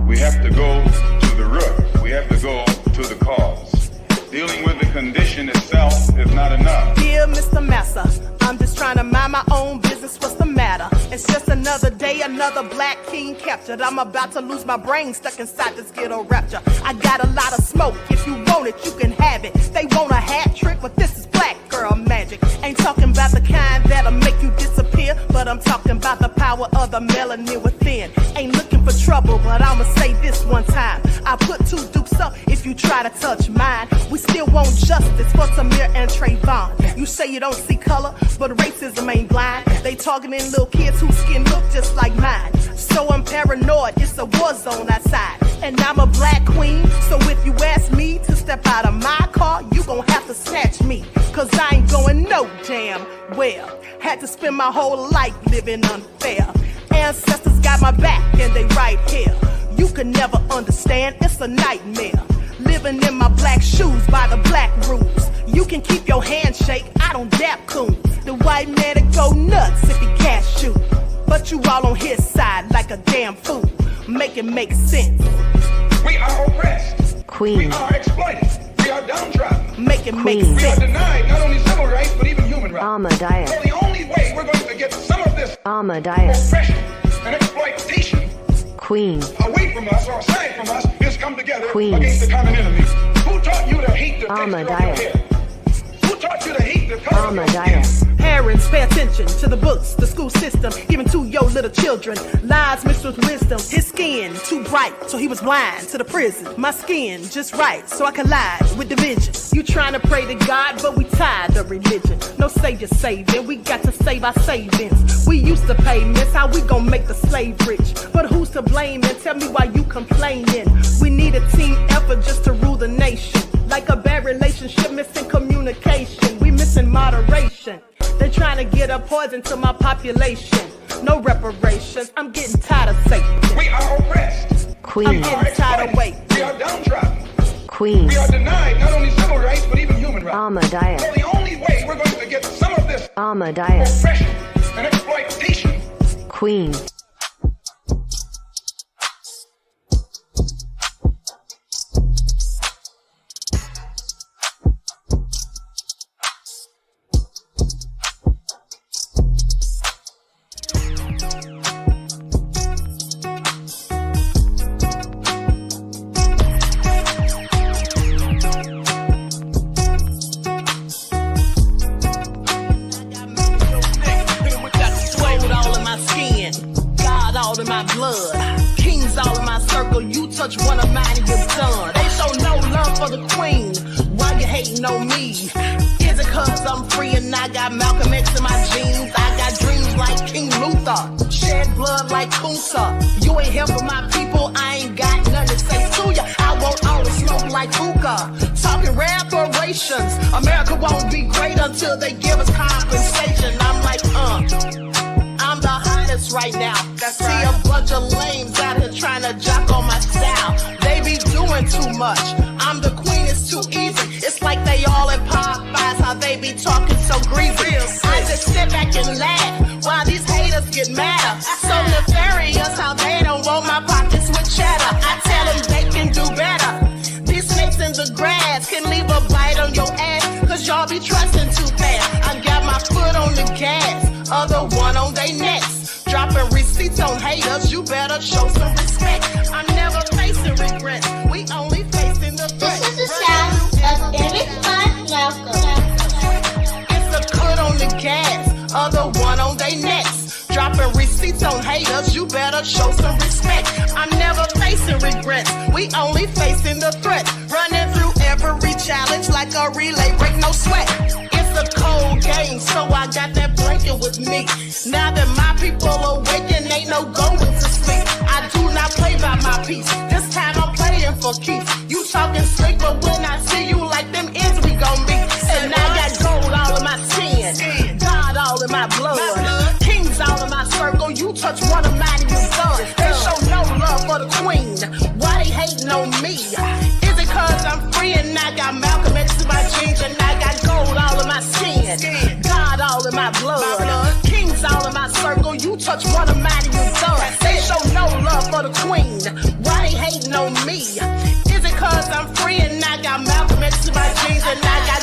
We have to go to the root. We have to go to the cause. Dealing with the condition itself is not enough. Dear Mr. Massa, I'm just trying to mind my own business. What's the matter? It's just another day, another black king captured. I'm about to lose my brain, stuck inside this ghetto rapture. I got a lot of smoke. If you want it, you can have it. They want a hat trick, but this is black girl magic. Ain't talking about the kind that'll make you disappear, but I'm talking about the power of the melanin within. Ain't looking for trouble, but I'ma say this one time. I put 2 dukes up if you try to touch mine. We still want justice for Samir and Trayvon. You say you don't see color, but racism ain't blind. They targeting little kids whose skin look just like mine. So I'm paranoid, it's a war zone outside. And I'm a black queen, so if you ask me to step out of my car, you gon' have to snatch me. Cause I ain't going no damn well. Had to spend my whole life living unfair. Ancestors got my back and they right here. You can never understand, it's a nightmare. Living in my black shoes by the black rules. You can keep your handshake, I don't dap coon. The white man to go nuts if he can't shoot. But you all on his side like a damn fool. Make it make sense. We are oppressed. Queen. We are exploited. We are downtrodden. Make it make We are sense. denied not only civil rights, but even human rights. Ahmadiyyah. So the only way we're going to get some of this Ahmadiyyah. oppression and exploitation Queen. away from us or aside from us is come together Queen. against the common enemy. Who taught you to hate the texture of your Ahmadiyyah. hair? Who taught you to hate the color of your skin? Ahmadiyyah. Parents, pay attention to the books, the school system, given to your little children. Lies mixed with wisdom. His skin too bright, so he was blind to the prison. My skin just right, so I collide with division. You trying to pray to God, but we tired of religion. No savior saving, we got to save our savings. We used to pay miss, how we gon' make the slave rich? But who's to blame, and tell me why you complaining? We need a team effort just to rule the nation. Like a bad relationship, missing communication. We missing moderation. They're trying to get a poison to my population. No reparations, I'm getting tired of Satan. We are oppressed. Queen. I'm getting tired of waiting. We are downtrodden. Queen. We are denied not only civil rights, but even human rights. Ahmadiyyah. So the only way we're going to get some of this Ahmadiyyah. oppression and exploitation. Queen. Touch one of mine and you're done. They show no love for the queen. Why you hating on me? Is it cause I'm free and I got Malcolm X in my jeans? I got dreams like King Luther, shed blood like Kunta. You ain't here for my people, I ain't got nothing to say to ya. I want all the smoke like hookah. Talking reparations, America won't be great until they give us compensation. I'm like, I'm the hottest right now. See a bunch of lames out here trying to jock on my style. They be doing too much. I'm the queen, it's too easy. It's like they all in Popeyes, how they be talking so greasy. I just sit back and laugh while these haters get madder. So nefarious how they don't want my pockets with cheddar. I tell them they can do better. These snakes in the grass can leave a bite on your ass, cause y'all be trusting too fast. I got my foot on the gas, other one on they necks. Dropping receipts on haters, you better show some respect. I'm never facing regrets, we only facing the threat. This is the sound of Eric Malcolm. It's a cut on the gas, other one on they necks. Dropping receipts on haters, you better show some respect. I'm never facing regrets, we only facing the threat. Running through every challenge like a relay, break no sweat. It's a cold game, so I got that blanket with me. Now that my people awaken, ain't no going to sleep. I do not play by my piece, this time I'm playing for keeps. You talking slick, but when I see you like them ends, we gon' meet. And I got gold all in my skin, God all in my blood, kings all in my circle. You touch one of mine and you're done. They show no love for the queen, why they hating on me? Is it cause I'm free and I got Malcolm X in my jeans, and I got gold all in my skin, God all in my blood, kings all in my circle. You touch one of mine and you're done. They show no love for the queen, why they on me? Is it cause I'm free and I got Malcolm X in my jeans and I got...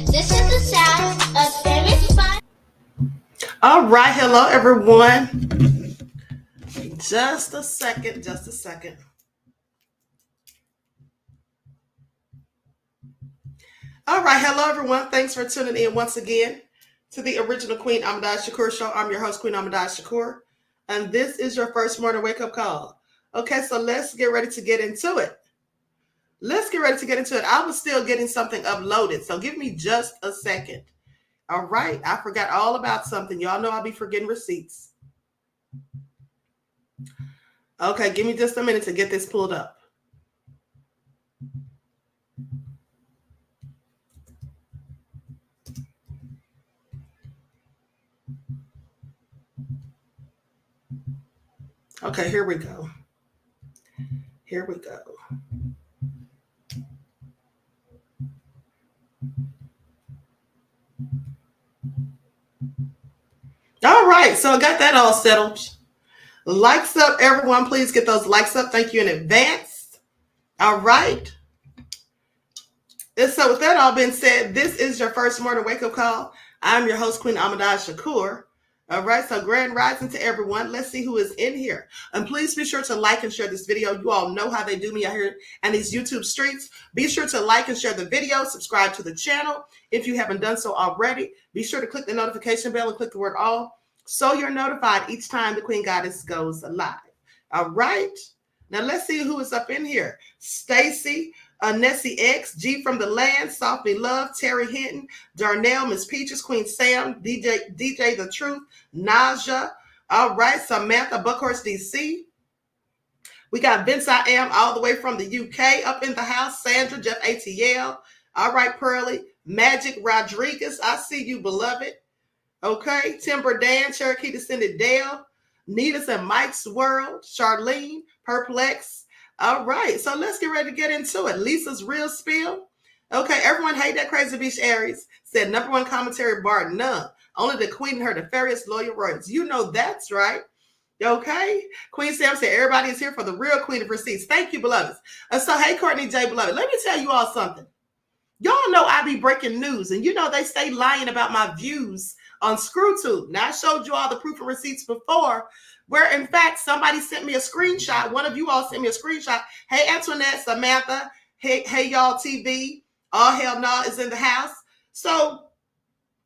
This is the sound of Emmett Fun. All right, hello everyone. Just a second. All right, hello everyone. Thanks for tuning in once again to the original Queen Ahmadiyyah Shakur show. I'm your host, Queen Ahmadiyyah Shakur, and this is your first morning wake-up call. Okay, so let's get ready to get into it. I was still getting something uploaded, so give me just a second. All right, I forgot all about something. Y'all know I'll be forgetting receipts. Okay, give me just a minute to get this pulled up. Okay, here we go. All right, so I got that all settled. Likes up, everyone. Please get those likes up. Thank you in advance. All right. And so with that all being said, this is your first morning wake-up call. I'm your host, Queen Ahmadiyyah Shakur. All right, so grand rising to everyone. Let's see who is in here. And please be sure to like and share this video. You all know how they do me out here in these YouTube streets. Be sure to like and share the video. Subscribe to the channel if you haven't done so already. Be sure to click the notification bell and click the word all so you're notified each time the Queen Goddess goes live. All right. Now let's see who is up in here. Stacy, Nessie X, G from the Land, Softly Love, Terry Hinton, Darnell, Miss Peaches, Queen Sam, DJ The Truth, Naja. All right, Samantha, Buckhorse, DC. We got Vince I Am all the way from the UK up in the house. Sandra, Jeff ATL. All right, Pearly, Magic Rodriguez. I see you, beloved. Okay, Timber Dan, Cherokee Descended Dale, Nita's and Mike's World, Charlene, Perplex. All right, so let's get ready to get into it. Lisa's Real Spill. Okay, everyone hate that crazy bitch Aries. Said number one commentary bar none. Only the Queen and her nefarious lawyer words. You know that's right. Okay, Queen Sam said everybody is here for the real Queen of Receipts. Thank you, beloveds. So hey, Courtney J. Beloved, let me tell you all something. Y'all know I be breaking news, and you know they stay lying about my views on ScrewTube. Now, I showed you all the proof and receipts before, where, in fact, somebody sent me a screenshot. One of you all sent me a screenshot. Hey, Antoinette, Samantha, hey, y'all, TV. All hell no is in the house. So,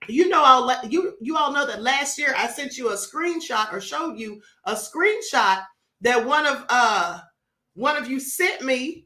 you know, you all know that last year I sent you a screenshot or showed you a screenshot that one of you sent me,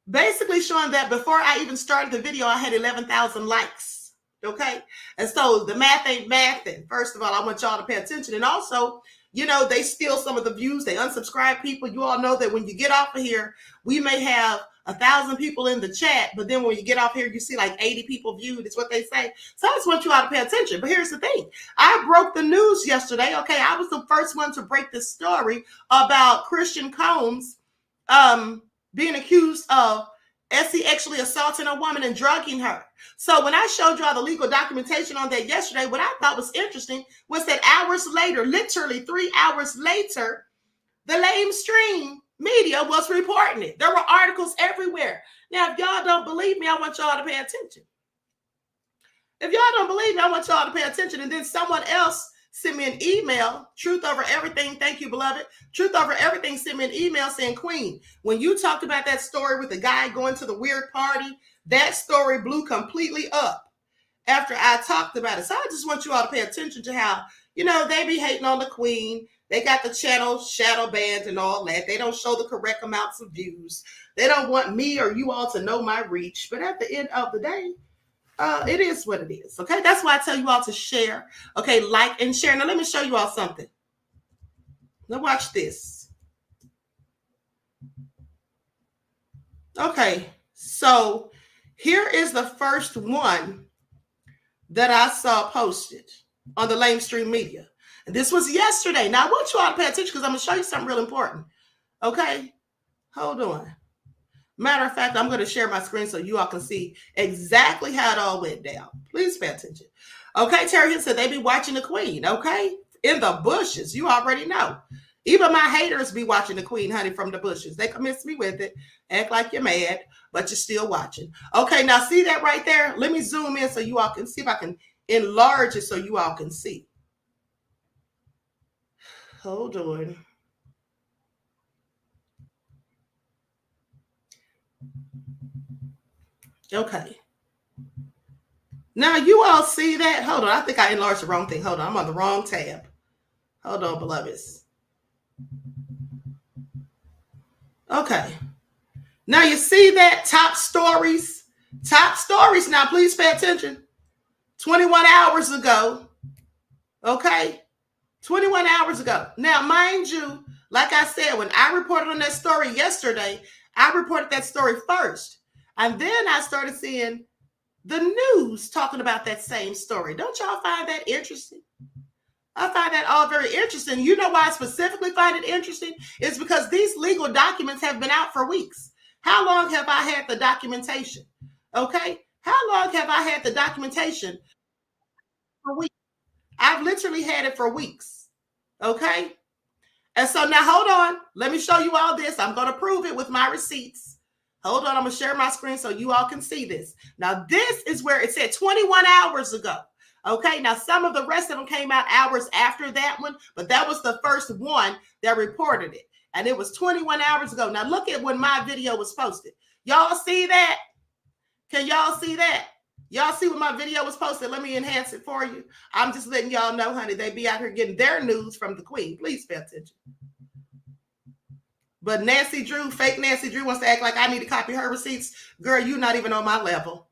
basically showing that before I even started the video, I had 11,000 likes. Okay. And so the math ain't mathing. First of all, I want y'all to pay attention. And also, you know, they steal some of the views. They unsubscribe people. You all know that when you get off of here, we may have 1,000 people in the chat. But then when you get off here, you see like 80 people viewed. It's what they say. So I just want you all to pay attention. But here's the thing. I broke the news yesterday. Okay. I was the first one to break this story about Christian Combs being accused of Essie actually assaulting a woman and drugging her. So when I showed you all the legal documentation on that yesterday, what I thought was interesting was that hours later, literally 3 hours later, the lamestream media was reporting it. There were articles everywhere. Now, if y'all don't believe me, I want y'all to pay attention. If y'all don't believe me, I want y'all to pay attention. And then someone else sent me an email, Truth Over Everything. Thank you, beloved. Truth Over Everything sent me an email saying, Queen, when you talked about that story with the guy going to the weird party, that story blew completely up after I talked about it. So I just want you all to pay attention to how, you know, they be hating on the Queen. They got the channel shadow banned and all that. They don't show the correct amounts of views. They don't want me or you all to know my reach. But at the end of the day, it is what it is. Okay, that's why I tell you all to share. Okay, like and share. Now let me show you all something. Now watch this. Okay, so here is the first one that I saw posted on the lamestream media. And this was yesterday. Now I want you all to pay attention because I'm going to show you something real important. Okay, hold on. Matter of fact, I'm going to share my screen so you all can see exactly how it all went down. Please pay attention. Okay, Terry Hill said they be watching the Queen, okay? In the bushes, you already know. Even my haters be watching the Queen, honey, from the bushes. They convince me with it. Act like you're mad, but you're still watching. Okay, now see that right there? Let me zoom in so you all can see if I can enlarge it so you all can see. Hold on. Okay. Now you all see that? Hold on. I think I enlarged the wrong thing. Hold on. I'm on the wrong tab. Hold on, beloveds. Okay. Now you see that top stories? Top stories. Now please pay attention. 21 hours ago. Okay. 21 hours ago. Now, mind you, like I said, when I reported on that story yesterday, I reported that story first. And then I started seeing the news talking about that same story. Don't y'all find that interesting? I find that all very interesting. You know why I specifically find it interesting? It's because these legal documents have been out for weeks. How long have I had the documentation? Okay? How long have I had the documentation? For weeks. I've literally had it for weeks. Okay? And so now hold on. Let me show you all this. I'm going to prove it with my receipts. Hold on. I'm going to share my screen so you all can see this. Now, this is where it said 21 hours ago. Okay, now some of the rest of them came out hours after that one, but that was the first one that reported it. And it was 21 hours ago. Now look at when my video was posted. Y'all see that? Can y'all see that? Y'all see when my video was posted? Let me enhance it for you. I'm just letting y'all know, honey, they be out here getting their news from the Queen. Please pay attention. But Nancy Drew, fake Nancy Drew wants to act like I need to copy her receipts. Girl, you're not even on my level.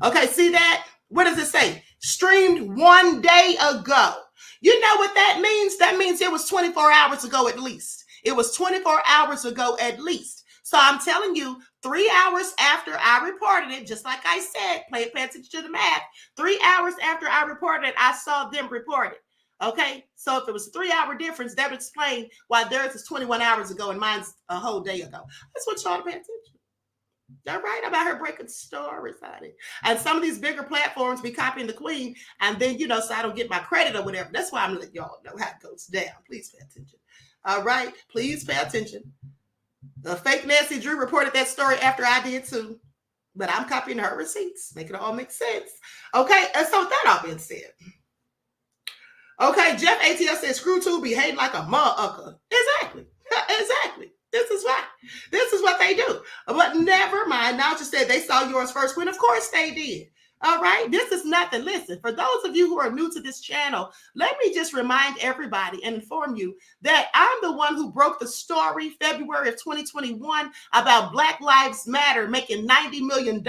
Okay, see that? What does it say? Streamed 1 day ago. You know what that means? That means it was 24 hours ago at least. It was 24 hours ago at least. So I'm telling you, 3 hours after I reported it, just like I said, pay attention to the math. 3 hours after I reported it, I saw them report it. Okay, so if it was a 3 hour difference, that would explain why theirs is 21 hours ago and mine's a whole day ago. That's what y'all pay attention. All right, I'm out here breaking stories on it. And some of these bigger platforms be copying the Queen, and then, you know, so I don't get my credit or whatever. That's why I'm letting y'all know how it goes down. Please pay attention. All right, please pay attention. The fake Nancy Drew reported that story after I did too, but I'm copying her receipts. Make it all make sense. Okay, and so with that all being said. Okay, Jeff ATL says, screw to be hating like a motherfucker. Exactly. Exactly. This is why. This is what they do. But never mind. Now just said they saw yours first, Queen. Of course they did. All right. This is nothing. Listen, for those of you who are new to this channel, let me just remind everybody and inform you that I'm the one who broke the story February of 2021 about Black Lives Matter making $90 million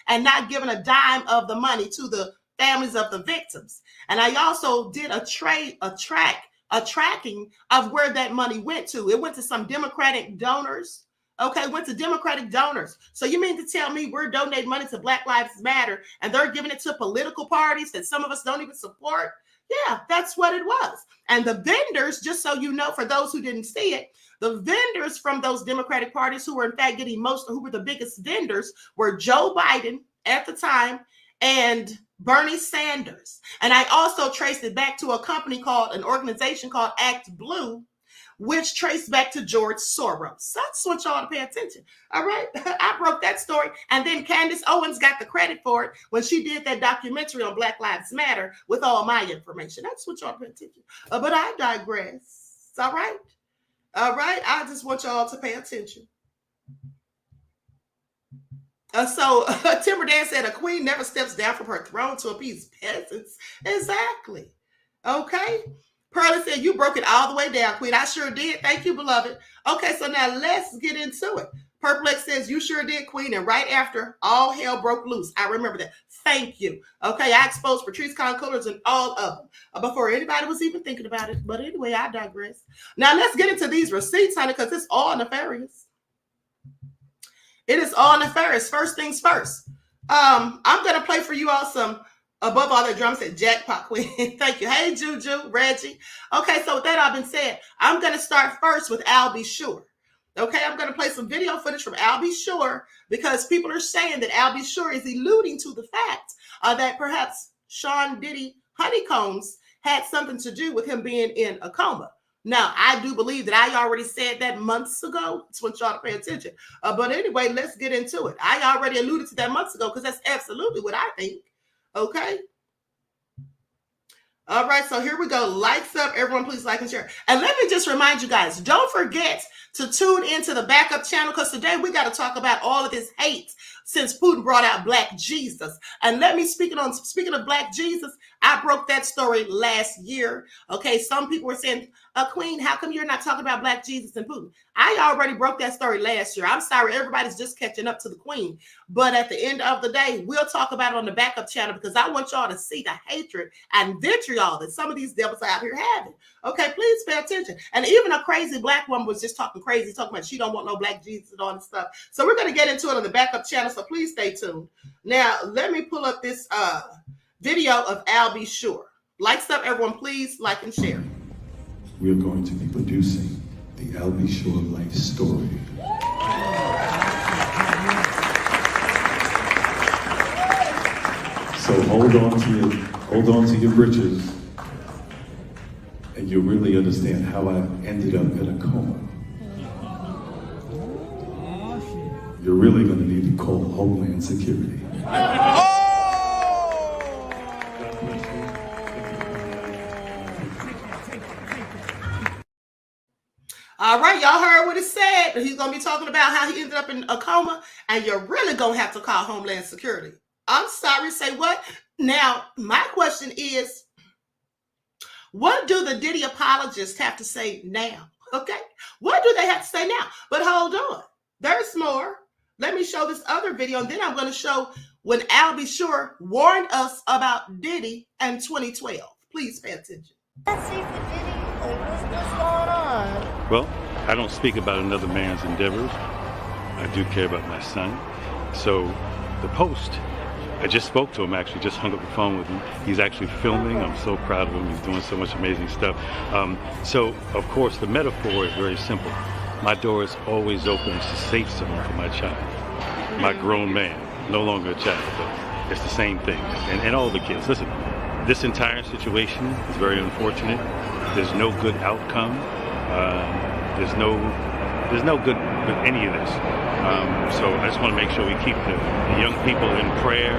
and not giving a dime of the money to the families of the victims. And I also did a tracking of where that money went to. It went to some Democratic donors. Okay, went to Democratic donors. So you mean to tell me we're donating money to Black Lives Matter and they're giving it to political parties that some of us don't even support? Yeah, that's what it was. And the vendors, just so you know, for those who didn't see it, the vendors from those Democratic parties who were in fact getting who were the biggest vendors were Joe Biden at the time and Bernie Sanders. And I also traced it back to an organization called Act Blue, which traced back to George Soros. That's what y'all to pay attention. All right. I broke that story. And then Candace Owens got the credit for it when she did that documentary on Black Lives Matter with all my information. That's what y'all pay attention. But I digress. All right. All right. I just want y'all to pay attention. Timber Dan said a queen never steps down from her throne to appease peasants. Exactly. Okay. Pearlie said you broke it all the way down, Queen. I sure did. Thank you, beloved. Okay, so now let's get into it. Purple X says you sure did, Queen. And right after, all hell broke loose. I remember that. Thank you. Okay, I exposed Patrice Concollers and all of them before anybody was even thinking about it. But anyway, I digress. Now let's get into these receipts, honey, because it's all nefarious. It is all nefarious. First things first. I'm going to play for you all some Above All That Drum Set Jackpot Queen. Thank you. Hey, Juju, Reggie. Okay, so with that all been said, I'm going to start first with albsure. Okay, I'm going to play some video footage from albsure because people are saying that albsure is alluding to the fact that perhaps Sean Diddy Honeycombs had something to do with him being in a coma. Now, I do believe that I already said that months ago. Just want y'all to pay attention. But anyway, let's get into it. I already alluded to that months ago because that's absolutely what I think. Okay. All right, so here we go. Lights up. Everyone, please like and share. And let me just remind you guys, don't forget to tune into the backup channel because today we got to talk about all of this hate since Putin brought out Black Jesus. And let me, speaking of Black Jesus, I broke that story last year. Okay, some people were saying, Queen, how come you're not talking about Black Jesus and Putin? I already broke that story last year. I'm sorry, everybody's just catching up to the Queen. But at the end of the day, we'll talk about it on the backup channel because I want y'all to see the hatred and vitriol that some of these devils out here having. Okay, please pay attention. And even a crazy Black woman was just talking crazy, talking about she don't want no Black Jesus and all this stuff. So we're going to get into it on the backup channel, so please stay tuned. Now, let me pull up this video of albsure. Lights up, everyone, please like and share. We're going to be producing the albsure life story. So hold on to your britches, and you'll really understand how I ended up in a coma. You're really going to need to call Homeland Security. All right, y'all heard what it said. He's going to be talking about how he ended up in a coma, and you're really going to have to call Homeland Security. I'm sorry, say what? Now, my question is, what do the Diddy apologists have to say now? Okay, what do they have to say now? But hold on, there's more. Let me show this other video, and then I'm going to show when albsure warned us about Diddy in 2012. Please pay attention. Let's see for Diddy. What's going on? Well, I don't speak about another man's endeavors. I do care about my son. So the Post, I just spoke to him, actually, just hung up the phone with him. He's actually filming. I'm so proud of him. He's doing so much amazing stuff. So, of course, the metaphor is very simple. My door is always open. It's a safe zone for my child. My grown man, no longer a child, but it's the same thing. And all the kids. Listen, this entire situation is very unfortunate. There's no good outcome. There's no good with any of this. So I just want to make sure we keep the young people in prayer,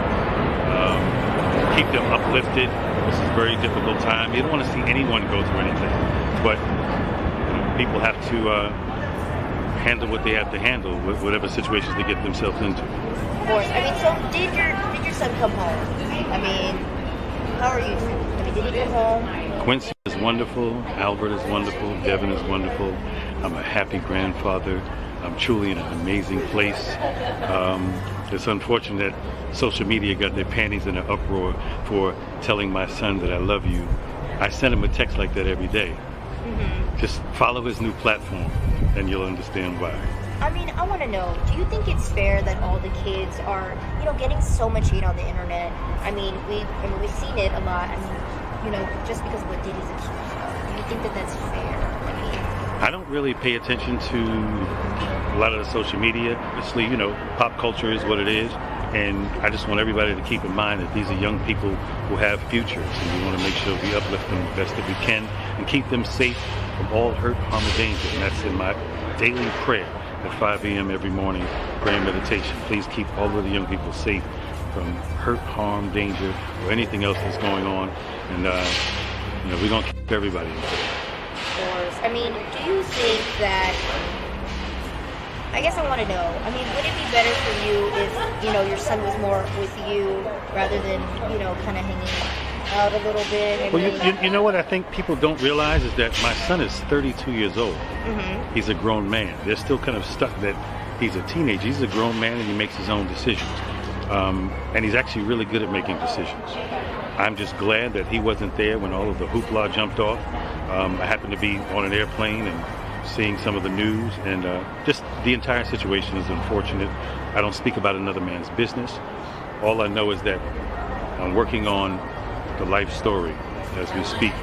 keep them uplifted. This is a very difficult time. You don't want to see anyone go through anything, but people have to handle what they have to handle, with whatever situations they get themselves into. Of course. I mean, so did your son come home? I mean, how are you doing? I mean, did he come home? Quincy is wonderful. Albert is wonderful. Devin is wonderful. I'm a happy grandfather. I'm truly in an amazing place. It's unfortunate that social media got their panties in an uproar for telling my son that I love you. I send him a text like that every day. Mm-hmm. Just follow his new platform and you'll understand why. I mean, I want to know, do you think it's fair that all the kids are, getting so much hate on the internet? I mean, we've seen it a lot. I mean, just because of what Diddy's accused of. Do you think that that's fair? I don't really pay attention to a lot of the social media. Obviously, pop culture is what it is. And I just want everybody to keep in mind that these are young people who have futures. And we want to make sure we uplift them the best that we can and keep them safe from all hurt, harm, and danger. And that's in my daily prayer at 5 a.m. every morning, prayer and meditation. Please keep all of the young people safe from hurt, harm, danger, or anything else that's going on. And, we're going to keep everybody in prayer. I mean, do you think that, I guess I want to know, I mean, would it be better for you if, your son was more with you rather than, kind of hanging out a little bit? Well, you know what I think people don't realize is that my son is 32 years old. Mm-hmm. He's a grown man. They're still kind of stuck that he's a teenager. He's a grown man and he makes his own decisions. And he's actually really good at making decisions. I'm just glad that he wasn't there when all of the hoopla jumped off. I happened to be on an airplane and seeing some of the news, and just the entire situation is unfortunate. I don't speak about another man's business. All I know is that I'm working on the life story as we speak.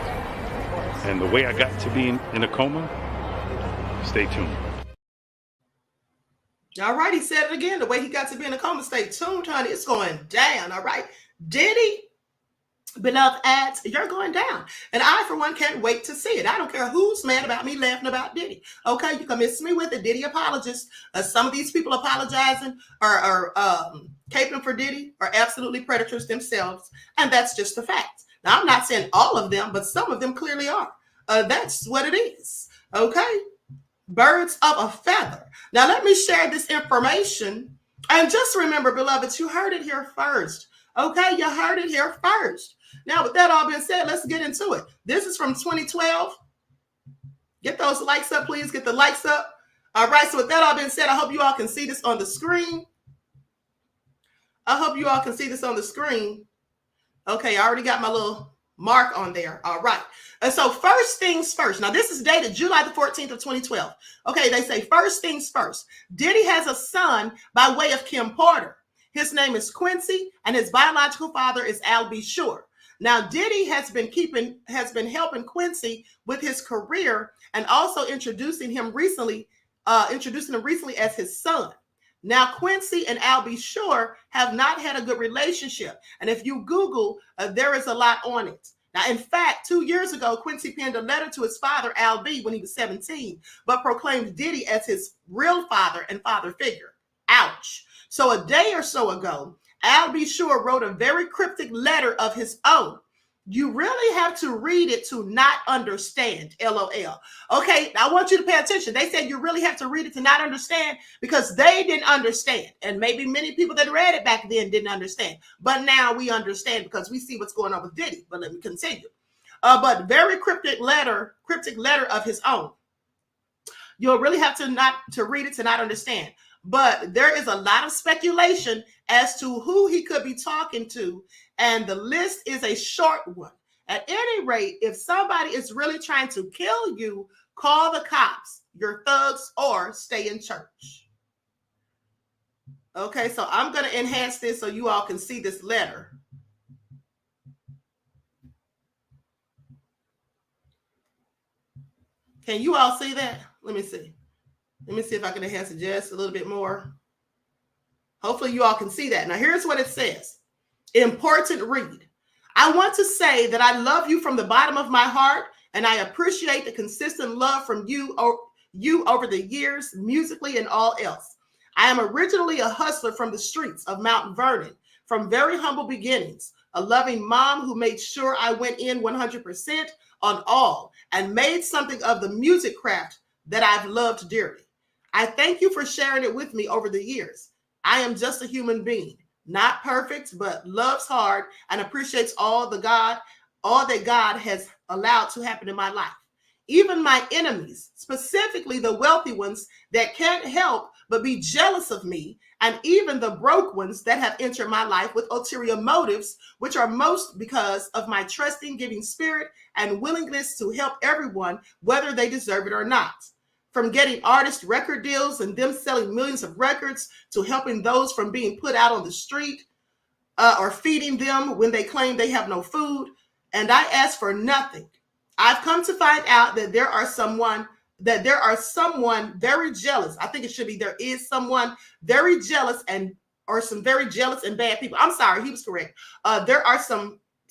And the way I got to be in a coma, stay tuned. All right, he said it again. The way he got to be in a coma, stay tuned, honey. It's going down. All right. Diddy, beloved ads, you're going down. And I, for one, can't wait to see it. I don't care who's mad about me laughing about Diddy. Okay, you can miss me with it. Diddy apologists. Some of these people apologizing or caping for Diddy are absolutely predators themselves. And that's just the fact. Now, I'm not saying all of them, but some of them clearly are. That's what it is. Okay? Birds of a feather. Now, let me share this information. And just remember, beloveds, you heard it here first. Okay? You heard it here first. Now, with that all being said, let's get into it. This is from 2012. Get those likes up, please. Get the likes up. All right. So with that all being said, I hope you all can see this on the screen. I hope you all can see this on the screen. Okay. I already got my little mark on there. All right. And so first things first. Now, this is dated July the 14th of 2012. Okay. They say first things first. Diddy has a son by way of Kim Porter. His name is Quincy, and his biological father is albsure. Now, Diddy has been helping Quincy with his career and also introducing him recently as his son. Now, Quincy and albsure have not had a good relationship. And if you Google, there is a lot on it. Now, in fact, 2 years ago, Quincy penned a letter to his father, Al B, when he was 17, but proclaimed Diddy as his real father and father figure. Ouch. So a day or so ago, albsure wrote a very cryptic letter of his own. You really have to read it to not understand, LOL. Okay, I want you to pay attention. They said you really have to read it to not understand because they didn't understand. And maybe many people that read it back then didn't understand. But now we understand because we see what's going on with Diddy. But let me continue. But very cryptic letter of his own. You'll really have to read it to not understand. But there is a lot of speculation as to who he could be talking to, and the list is a short one. At any rate, if somebody is really trying to kill you, call the cops, your thugs, or stay in church. Okay, so I'm going to enhance this so you all can see this letter. Can you all see that? Let me see. Let me see if I can enhance it just a little bit more. Hopefully you all can see that. Now here's what it says. Important read. I want to say that I love you from the bottom of my heart, and I appreciate the consistent love from you over the years, musically and all else. I am originally a hustler from the streets of Mount Vernon, from very humble beginnings, a loving mom who made sure I went in 100% on all and made something of the music craft that I've loved dearly. I thank you for sharing it with me over the years. I am just a human being, not perfect, but loves hard and appreciates all that God has allowed to happen in my life. Even my enemies, specifically the wealthy ones that can't help but be jealous of me, and even the broke ones that have entered my life with ulterior motives, which are most because of my trusting, giving spirit and willingness to help everyone, whether they deserve it or not. From getting artist record deals and them selling millions of records to helping those from being put out on the street or feeding them when they claim they have no food. And I ask for nothing. I've come to find out that there are someone very jealous. I think it should be there is someone very jealous or some very jealous and bad people. I'm sorry, he was correct. There are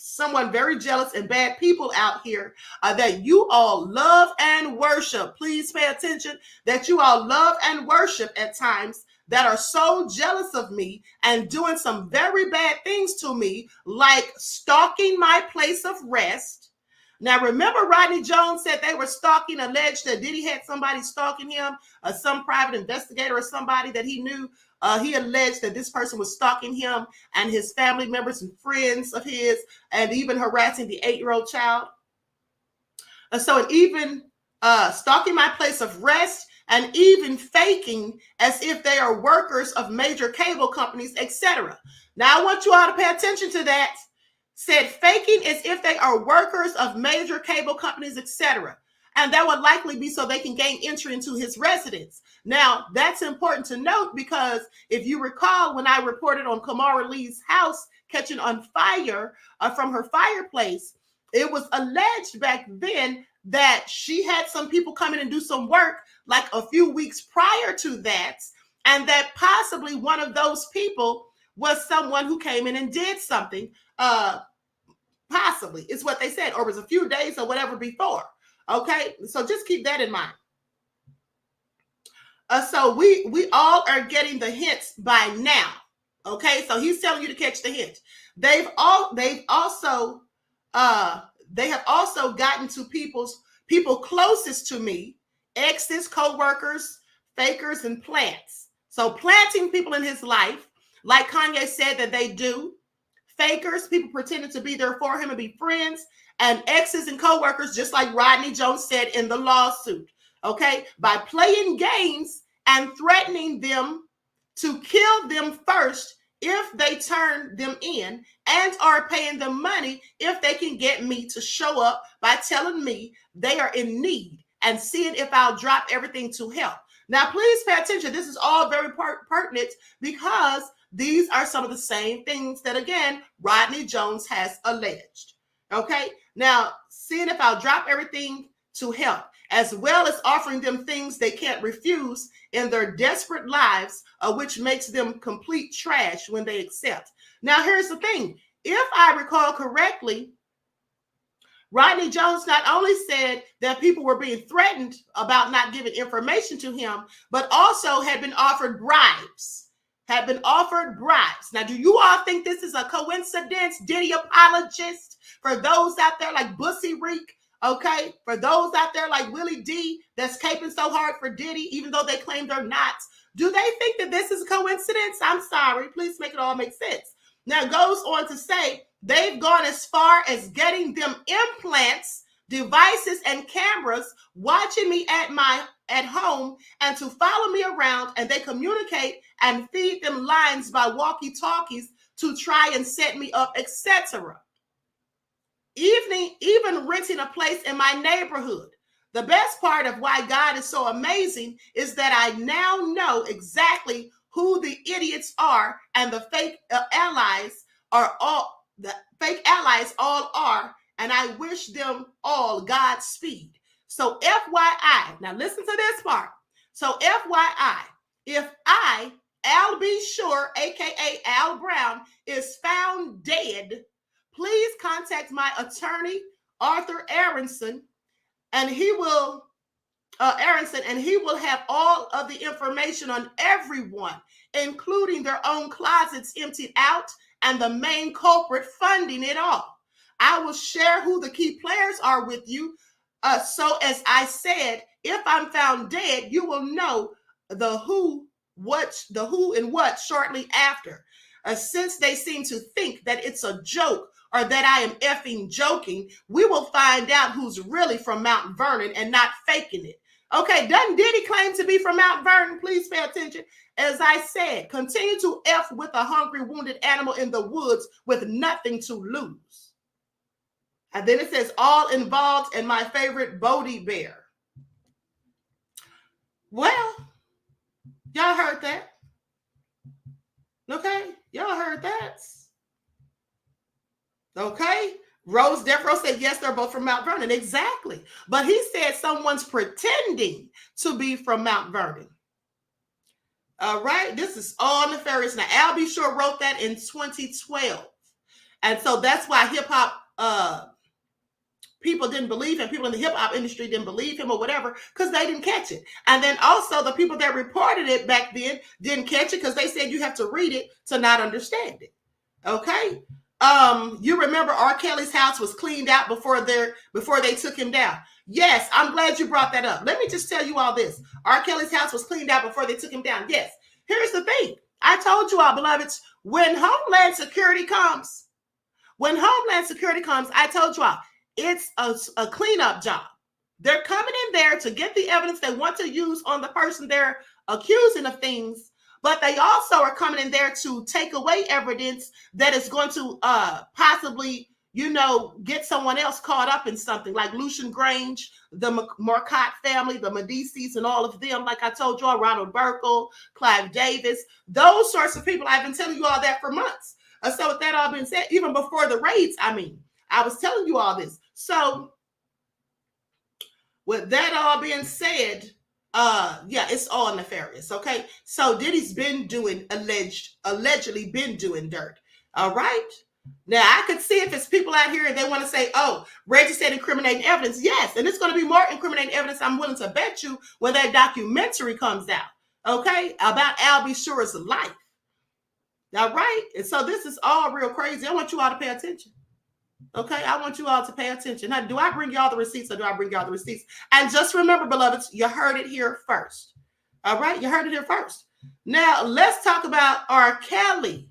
someone very jealous and bad people out here that you all love and worship. Please pay attention, that you all love and worship at times, that are so jealous of me and doing some very bad things to me, like stalking my place of rest. Now, remember Rodney Jones said they were alleged that Diddy had somebody stalking him, some private investigator or somebody that he knew. He alleged that this person was stalking him and his family members and friends of his, and even harassing the 8-year-old child. And even stalking my place of rest, and even faking as if they are workers of major cable companies, etc. Now, I want you all to pay attention to that. Said faking as if they are workers of major cable companies, etc. And that would likely be so they can gain entry into his residence. Now, that's important to note because if you recall, when I reported on Kamara Lee's house catching on fire from her fireplace, it was alleged back then that she had some people come in and do some work like a few weeks prior to that. and that possibly one of those people was someone who came in and did something, possibly is what they said, or it was a few days or whatever before. Okay, so just keep that in mind. So we all are getting the hints by now. Okay, so he's telling you to catch the hint. They have also gotten to people closest to me, exes, co-workers, fakers, and plants. So planting people in his life, like Kanye said that they do. Fakers, people pretending to be there for him and be friends, and exes and co-workers, just like Rodney Jones said in the lawsuit. Okay, by playing games and threatening them to kill them first if they turn them in, and are paying them money if they can get me to show up by telling me they are in need and seeing if I'll drop everything to help. Now, please pay attention. This is all very pertinent because these are some of the same things that, again, Rodney Jones has alleged. Okay, now seeing if I'll drop everything to help, as well as offering them things they can't refuse in their desperate lives, which makes them complete trash when they accept. Now, here's the thing. If I recall correctly, Rodney Jones not only said that people were being threatened about not giving information to him, but also had been offered bribes. Now, do you all think this is a coincidence? Diddy apologist, for those out there like Bussy Reek, okay? For those out there like Willie D that's caping so hard for Diddy, even though they claim they're not. Do they think that this is a coincidence? I'm sorry. Please make it all make sense. Now, it goes on to say they've gone as far as getting them implants, devices, and cameras watching me at home and to follow me around, and they communicate and feed them lines by walkie-talkies to try and set me up, etc. Even renting a place in my neighborhood. The best part of why God is so amazing is that I now know exactly who the idiots are, and the fake allies all are, and I wish them all Godspeed. So FYI, now listen to this part. So FYI, if I, albsure, aka Al Brown, is found dead, please contact my attorney, Arthur Aronson, and he will have all of the information on everyone, including their own closets emptied out and the main culprit funding it all. I will share who the key players are with you. So as I said, if I'm found dead, you will know the who, and what shortly after. Since they seem to think that it's a joke or that I am effing joking, we will find out who's really from Mount Vernon and not faking it. Okay, doesn't Diddy claim to be from Mount Vernon? Please pay attention. As I said, continue to F with a hungry, wounded animal in the woods with nothing to lose. And then it says, all involved in my favorite Bodie bear. Well, y'all heard that. Okay, y'all heard that. Okay, Rose Defro said, yes, they're both from Mount Vernon. Exactly. But he said someone's pretending to be from Mount Vernon. All right, this is all nefarious. Now, albsure wrote that in 2012. And so that's why hip-hop people didn't believe him. People in the hip-hop industry didn't believe him or whatever because they didn't catch it. And then also the people that reported it back then didn't catch it because they said you have to read it to not understand it. Okay? You remember R. Kelly's house was cleaned out before they took him down. Yes, I'm glad you brought that up. Let me just tell you all this. R. Kelly's house was cleaned out before they took him down. Yes. Here's the thing. I told you all, beloveds, when Homeland Security comes, I told you all, it's a cleanup job. They're coming in there to get the evidence they want to use on the person they're accusing of things, but they also are coming in there to take away evidence that is going to possibly, get someone else caught up in something like Lucian Grange, the Marcotte family, the Medicis, and all of them. Like I told you all, Ronald Burkle, Clive Davis, those sorts of people. I've been telling you all that for months. So with that all being said, even before the raids, I was telling you all this. So with that all being said, Yeah, it's all nefarious. Okay, so Diddy's been doing allegedly been doing dirt. All right. Now I could see if it's people out here and they want to say, "Oh, Reggie said incriminating evidence." Yes, and it's going to be more incriminating evidence. I'm willing to bet you when that documentary comes out. Okay, about Albsure's life. All right, and so this is all real crazy. I want you all to pay attention. Okay, I want you all to pay attention. Now, do I bring y'all the receipts or do I bring y'all the receipts? And just remember, beloveds, you heard it here first. All right, you heard it here first. Now, let's talk about R. Kelly.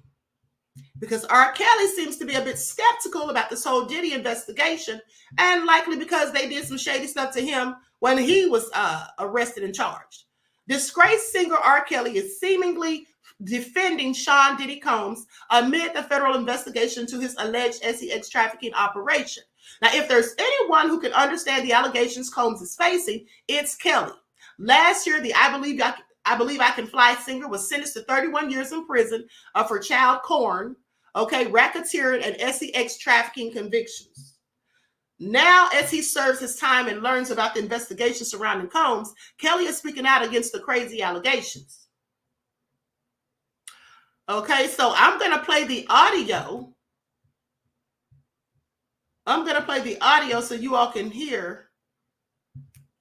Because R. Kelly seems to be a bit skeptical about this whole Diddy investigation, and likely because they did some shady stuff to him when he was arrested and charged. Disgraced singer R. Kelly is seemingly defending Sean Diddy Combs amid the federal investigation to his alleged sex trafficking operation. Now, if there's anyone who can understand the allegations Combs is facing, it's Kelly. Last year, the I Believe I Can Fly singer was sentenced to 31 years in prison for child porn, racketeering, and sex trafficking convictions. Now, as he serves his time and learns about the investigation surrounding Combs, Kelly is speaking out against the crazy allegations. Okay, so I'm going to play the audio. I'm going to play the audio so you all can hear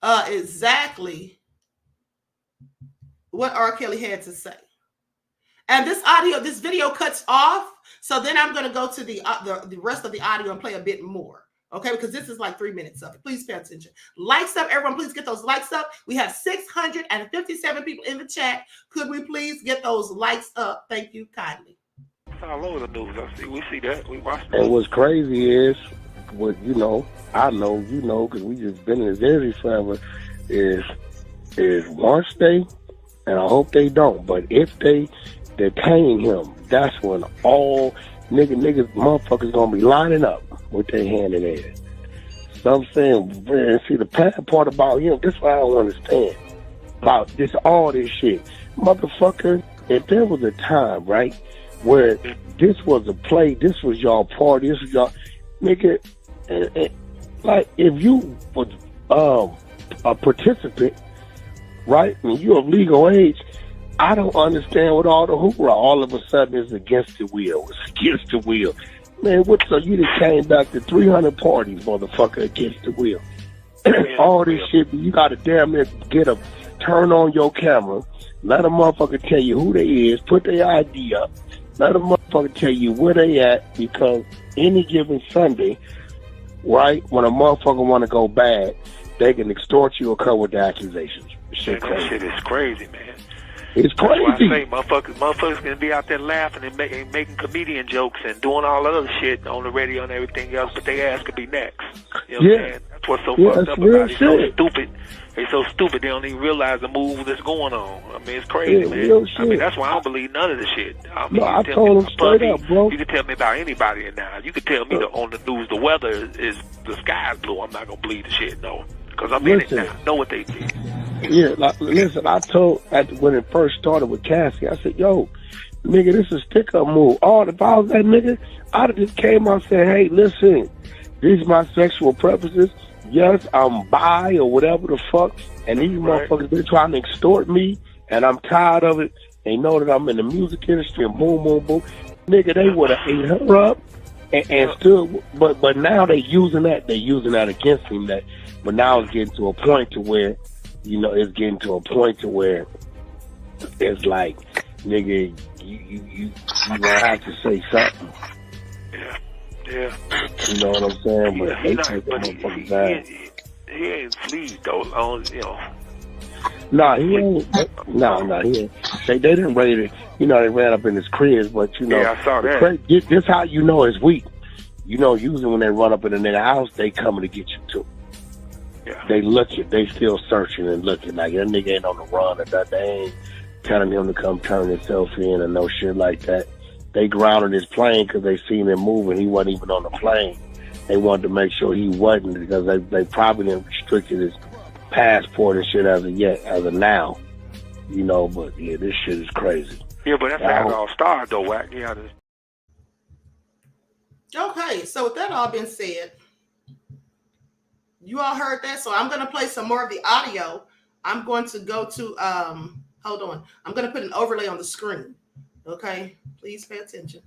exactly what R. Kelly had to say. And this video cuts off. So then I'm going to go to the rest of the audio and play a bit more. Okay, because this is like 3 minutes of it. Please pay attention. Likes up, everyone. Please get those likes up. We have 657 people in the chat. Could we please get those likes up? Thank you kindly. It's all over the news. We see that. We watch that. And what's crazy is, what I know, because we just been in this area forever, is once they, and I hope they don't, but if they detain him, that's when all niggas, motherfuckers gonna be lining up with their hand in there. So I'm saying, man, see, the bad part about him, this is what I don't understand about all this shit. Motherfucker, if there was a time, right, where this was a play, this was y'all party, this was y'all, nigga, like, if you was a participant, right, and you're of legal age, I don't understand what all the hoorah all of a sudden is against the wheel. It's against the wheel. Man, so you just came back to 300 parties, motherfucker, against the wheel. All this shit, you gotta damn near turn on your camera, let a motherfucker tell you who they is, put their ID up, let a motherfucker tell you where they at, because any given Sunday, right, when a motherfucker wanna go bad, they can extort you or come with the accusations. That shit is crazy, man. It's crazy. That's why I say motherfuckers gonna be out there laughing and making comedian jokes and doing all that other shit on the radio and everything else, but their ass could be next. You know what I'm saying? That's what's so fucked up about it. So stupid. They so stupid they don't even realize the move that's going on. I mean, it's crazy, man. I mean, that's why I don't believe none of the shit. I mean, I told him straight up, bro. You can tell me about anybody now. You can tell me on the news the weather is the sky's blue. I'm not gonna believe the shit, no. Because I'm in it now. Know what they did. Yeah, listen, I told, when it first started with Cassie, I said, yo, nigga, this is a stick-up move. If I was that nigga, I'd have just came out and said, hey, listen, these are my sexual preferences. Yes, I'm bi or whatever the fuck, and these motherfuckers been trying to extort me, and I'm tired of it. They know that I'm in the music industry, and boom, boom, boom. Nigga, they would have ate her up, and still, but now they using that against him. But now it's getting to a point to where, it's like, nigga, you gonna have to say something. Yeah. You know what I'm saying? But they take the motherfuckers out. He ain't fleed though, Nah, he ain't. Nah, he ain't. They didn't raid it. They ran up in his crib, but Yeah, I saw that. This how you know it's weak. Usually when they run up in a nigga house, they coming to get you too. Yeah. They looking, they still searching and looking. Like, that nigga ain't on the run or that. They ain't telling him to come turn himself in or no shit like that. They grounded his plane because they seen him moving. He wasn't even on the plane. They wanted to make sure he wasn't, because they probably didn't restricted his passport and shit as of now. But yeah, this shit is crazy. Yeah, but that's how it all started though, Wack. Yeah. Okay, so with that all being said, you all heard that, so I'm going to play some more of the audio I'm going to go to, hold on. I'm going to put an overlay on the screen. Okay. Please pay attention.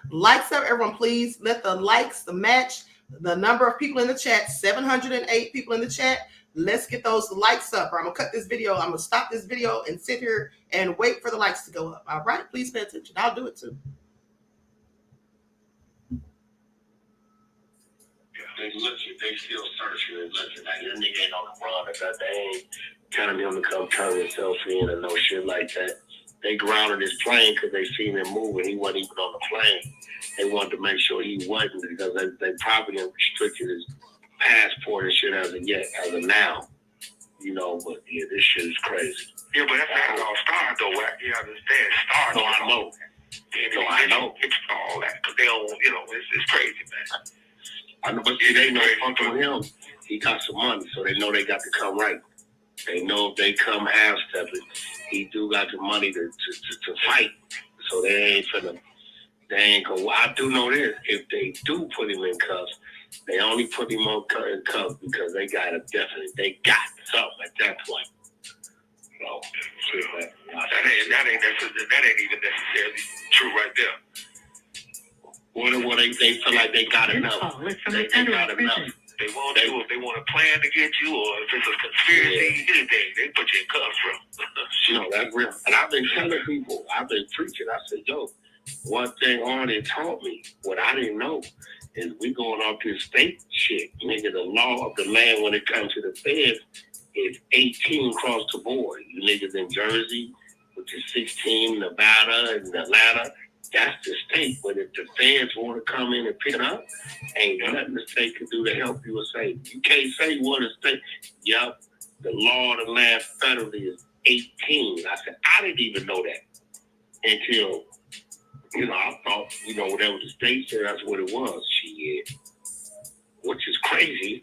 Likes up, everyone. Please let the likes match the number of people in the chat. 708 people in the chat. Let's get those likes up, or I'm going to cut this video. I'm going to stop this video and sit here and wait for the likes to go up. All right. Please pay attention. I'll do it too. They looking, they still searching and looking. Like, that nigga ain't on the run. Because they ain't telling him to come turn himself in and no shit like that. They grounded his plane because they seen him moving. He wasn't even on the plane. They wanted to make sure he wasn't because they probably restricted his passport and shit as of now. You know, but yeah, this shit is crazy. Yeah, but that's not all started though. You understand? Started. So I know. So I know. It's all that because they don't, you know, it's crazy, man. I know, but see, they know fucking with him. He got some money, so they know they got to come right. They know if they come half-stepping, he do got the money to fight. So they ain't gonna. I do know this. If they do put him in cuffs, they only put him on in cuffs because they got they got something at that point. So that ain't even necessarily true right there. Well, they feel like they got enough. They got enough. They want if they want to plan to get you, or if it's a conspiracy, anything, they put you in cuffs, bro. You know, that's real. And I've been telling people, I've been preaching. I said, yo, one thing Arnie taught me, what I didn't know, is we going off this state shit. Nigga, the law of the land when it comes to the feds is 18 across the board. You niggas in Jersey, which is 16, Nevada and Atlanta. That's the state. But if the feds want to come in and pick it up, ain't nothing the state can do to help you or save you. You can't say what a state. Yep, the law of the land federally is 18. I said, I didn't even know that until, you know, I thought, you know, whatever the state said, that's what it was. Shit. Which is crazy.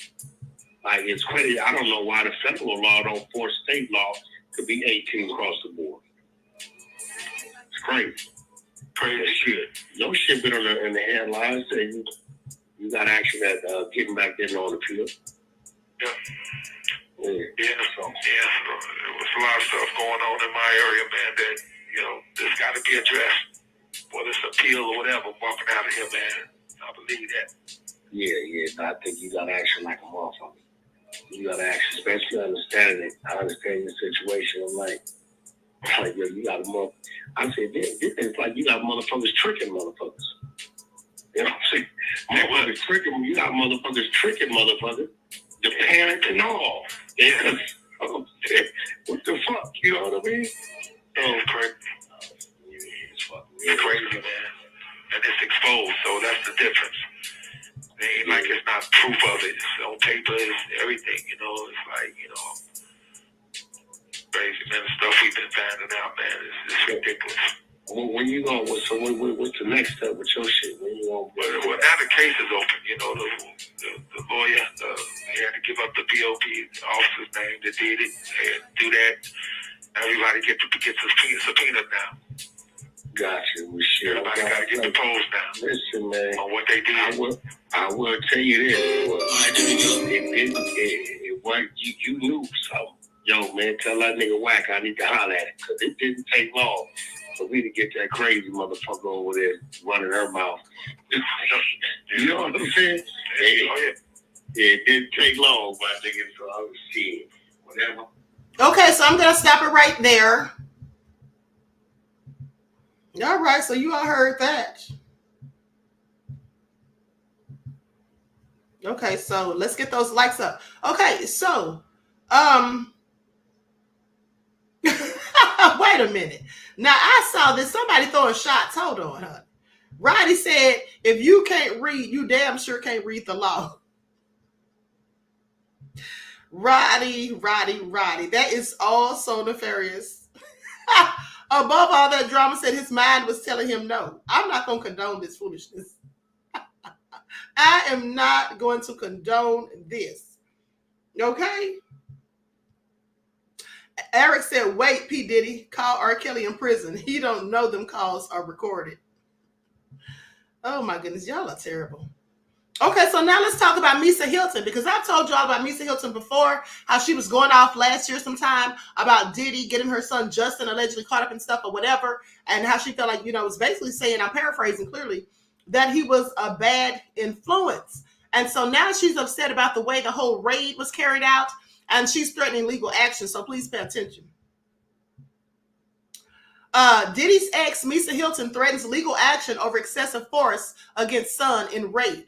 Like, it's crazy. I don't know why the federal law don't force state law to be 18 across the board. It's crazy. Crazy shit. Your shit been in the headlines saying you got action at getting back in on the field. Yeah. So. There was a lot of stuff going on in my area, man, that, you know, this got to be addressed. Whether it's appeal or whatever, bumping out of here, man. I believe that. Yeah. I think you got action like a motherfucker. You got action, especially understanding it. I understand your situation. I'm like, yo, you got a mother. I said, it's like you got motherfuckers tricking motherfuckers. You know what I'm saying? Motherfuckers tricking, you got motherfuckers tricking motherfuckers. The parent and all. Yeah. What the fuck? You know what I mean? Oh, crazy. It's crazy, man. And it's exposed, so that's the difference. It ain't like it's not proof of it. It's on paper, it's everything, you know. It's like, you know, crazy, man. The stuff we've been finding out, man, it's ridiculous. When you going, what's the next step with your shit? When you going? Well, now the case is open. You know, the lawyer, he had to give up the BOP officer's name that did it and do that. Everybody gets subpoenaed now. Gotcha. Well, shit. Everybody got to get deposed now. Listen, man. On what they did. I will tell you this. It worked. You knew something. Yo, man, tell that nigga Whack I need to holler at him. Because it didn't take long for me to get that crazy motherfucker over there running her mouth. You know what I'm saying? It didn't take long, my nigga, so I was seeing whatever. Okay, so I'm going to stop it right there. All right, so you all heard that. Okay, so let's get those likes up. Okay, so, wait a minute. Now, I saw this. Somebody throwing shots. Hold on, huh? Roddy said, if you can't read, you damn sure can't read the law. Roddy. That is all so nefarious. Above all that drama, said his mind was telling him no. I'm not going to condone this foolishness. I am not going to condone this. Okay? Eric said, wait, P. Diddy, call R. Kelly in prison. He don't know them calls are recorded. Oh, my goodness. Y'all are terrible. Okay, so now let's talk about Misa Hilton, because I've told you all about Misa Hilton before, how she was going off last year sometime about Diddy getting her son Justin allegedly caught up in stuff or whatever, and how she felt like, was basically saying, I'm paraphrasing clearly, that he was a bad influence. And so now she's upset about the way the whole raid was carried out, and she's threatening legal action, so please pay attention. Diddy's ex, Misa Hilton, threatens legal action over excessive force against son in raid.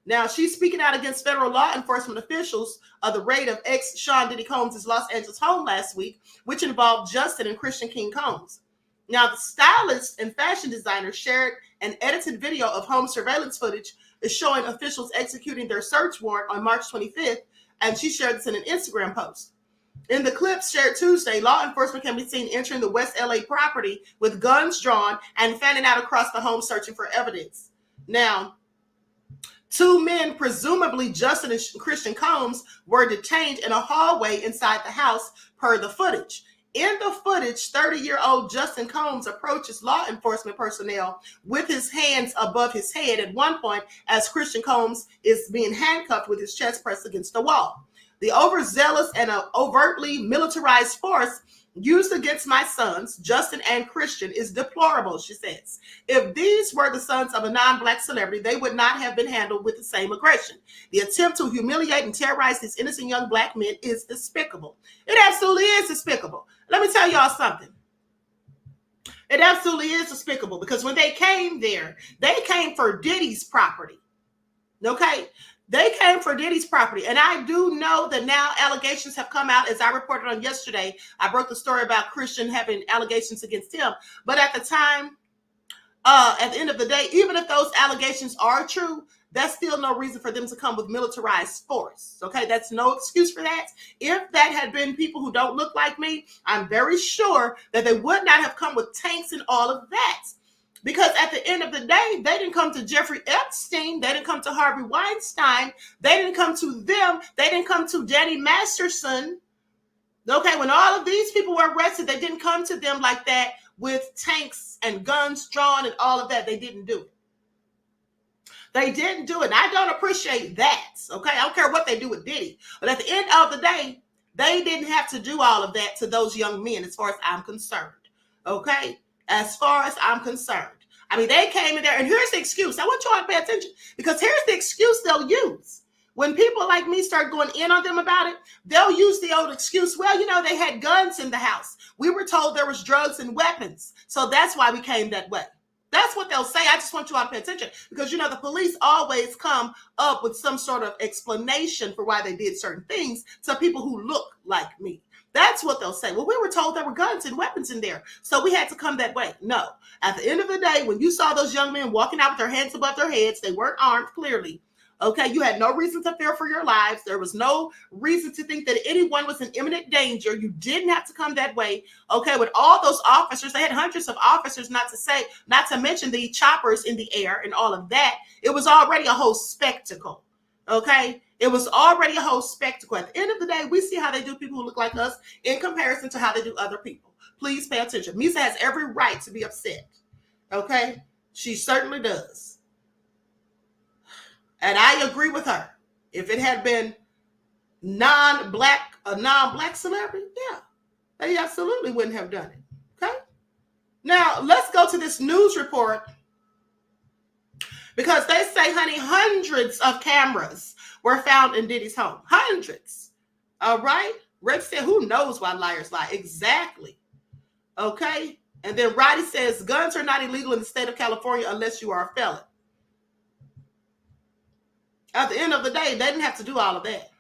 Now, she's speaking out against federal law enforcement officials of the raid of ex-Sean Diddy Combs' Los Angeles home last week, which involved Justin and Christian King Combs. Now, the stylist and fashion designer shared an edited video of home surveillance footage showing officials executing their search warrant on March 25th, and she shared this in an Instagram post. In the clips shared Tuesday, law enforcement can be seen entering the West LA property with guns drawn and fanning out across the home searching for evidence. Now, 2 men, presumably Justin and Christian Combs, were detained in a hallway inside the house per the footage. In the footage, 30-year-old Justin Combs approaches law enforcement personnel with his hands above his head at one point as Christian Combs is being handcuffed with his chest pressed against the wall. The overzealous and overtly militarized force used against my sons, Justin and Christian, is deplorable, she says. If these were the sons of a non-black celebrity, they would not have been handled with the same aggression. The attempt to humiliate and terrorize these innocent young black men is despicable. It absolutely is despicable. Let me tell y'all something. It absolutely is despicable, because when they came there, they came for Diddy's property. Okay? They came for Diddy's property. And I do know that now allegations have come out, as I reported on yesterday. I broke the story about Christian having allegations against him. But at the time, at the end of the day, even if those allegations are true, that's still no reason for them to come with militarized force. Okay, that's no excuse for that. If that had been people who don't look like me, I'm very sure that they would not have come with tanks and all of that. Because at the end of the day, they didn't come to Jeffrey Epstein. They didn't come to Harvey Weinstein. They didn't come to them. They didn't come to Danny Masterson. Okay, when all of these people were arrested, they didn't come to them like that with tanks and guns drawn and all of that. They didn't do it. They didn't do it. And I don't appreciate that. Okay, I don't care what they do with Diddy. But at the end of the day, they didn't have to do all of that to those young men, as far as I'm concerned. Okay, as far as I'm concerned. I mean, they came in there, and here's the excuse. I want you all to pay attention, because here's the excuse they'll use. When people like me start going in on them about it, they'll use the old excuse, well, they had guns in the house. We were told there was drugs and weapons, so that's why we came that way. That's what they'll say. I just want you all to pay attention, because, the police always come up with some sort of explanation for why they did certain things to people who look like me. That's what they'll say. Well, we were told there were guns and weapons in there, so we had to come that way. No. At the end of the day, when you saw those young men walking out with their hands above their heads, they weren't armed, clearly. Okay, you had no reason to fear for your lives. There was no reason to think that anyone was in imminent danger. You didn't have to come that way. Okay, with all those officers, they had hundreds of officers, not to mention the choppers in the air and all of that. It was already a whole spectacle. Okay, it was already a whole spectacle. At the end of the day, we see how they do people who look like us in comparison to how they do other people. Please pay attention. Misa has every right to be upset. Okay, she certainly does. And I agree with her. If it had been a non-black celebrity, yeah, they absolutely wouldn't have done it. Okay? Now, let's go to this news report, because they say, honey, hundreds of cameras were found in Diddy's home. Hundreds. All right? Red said, who knows why liars lie? Exactly. Okay? And then Roddy says, guns are not illegal in the state of California unless you are a felon. At the end of the day, they didn't have to do all of that.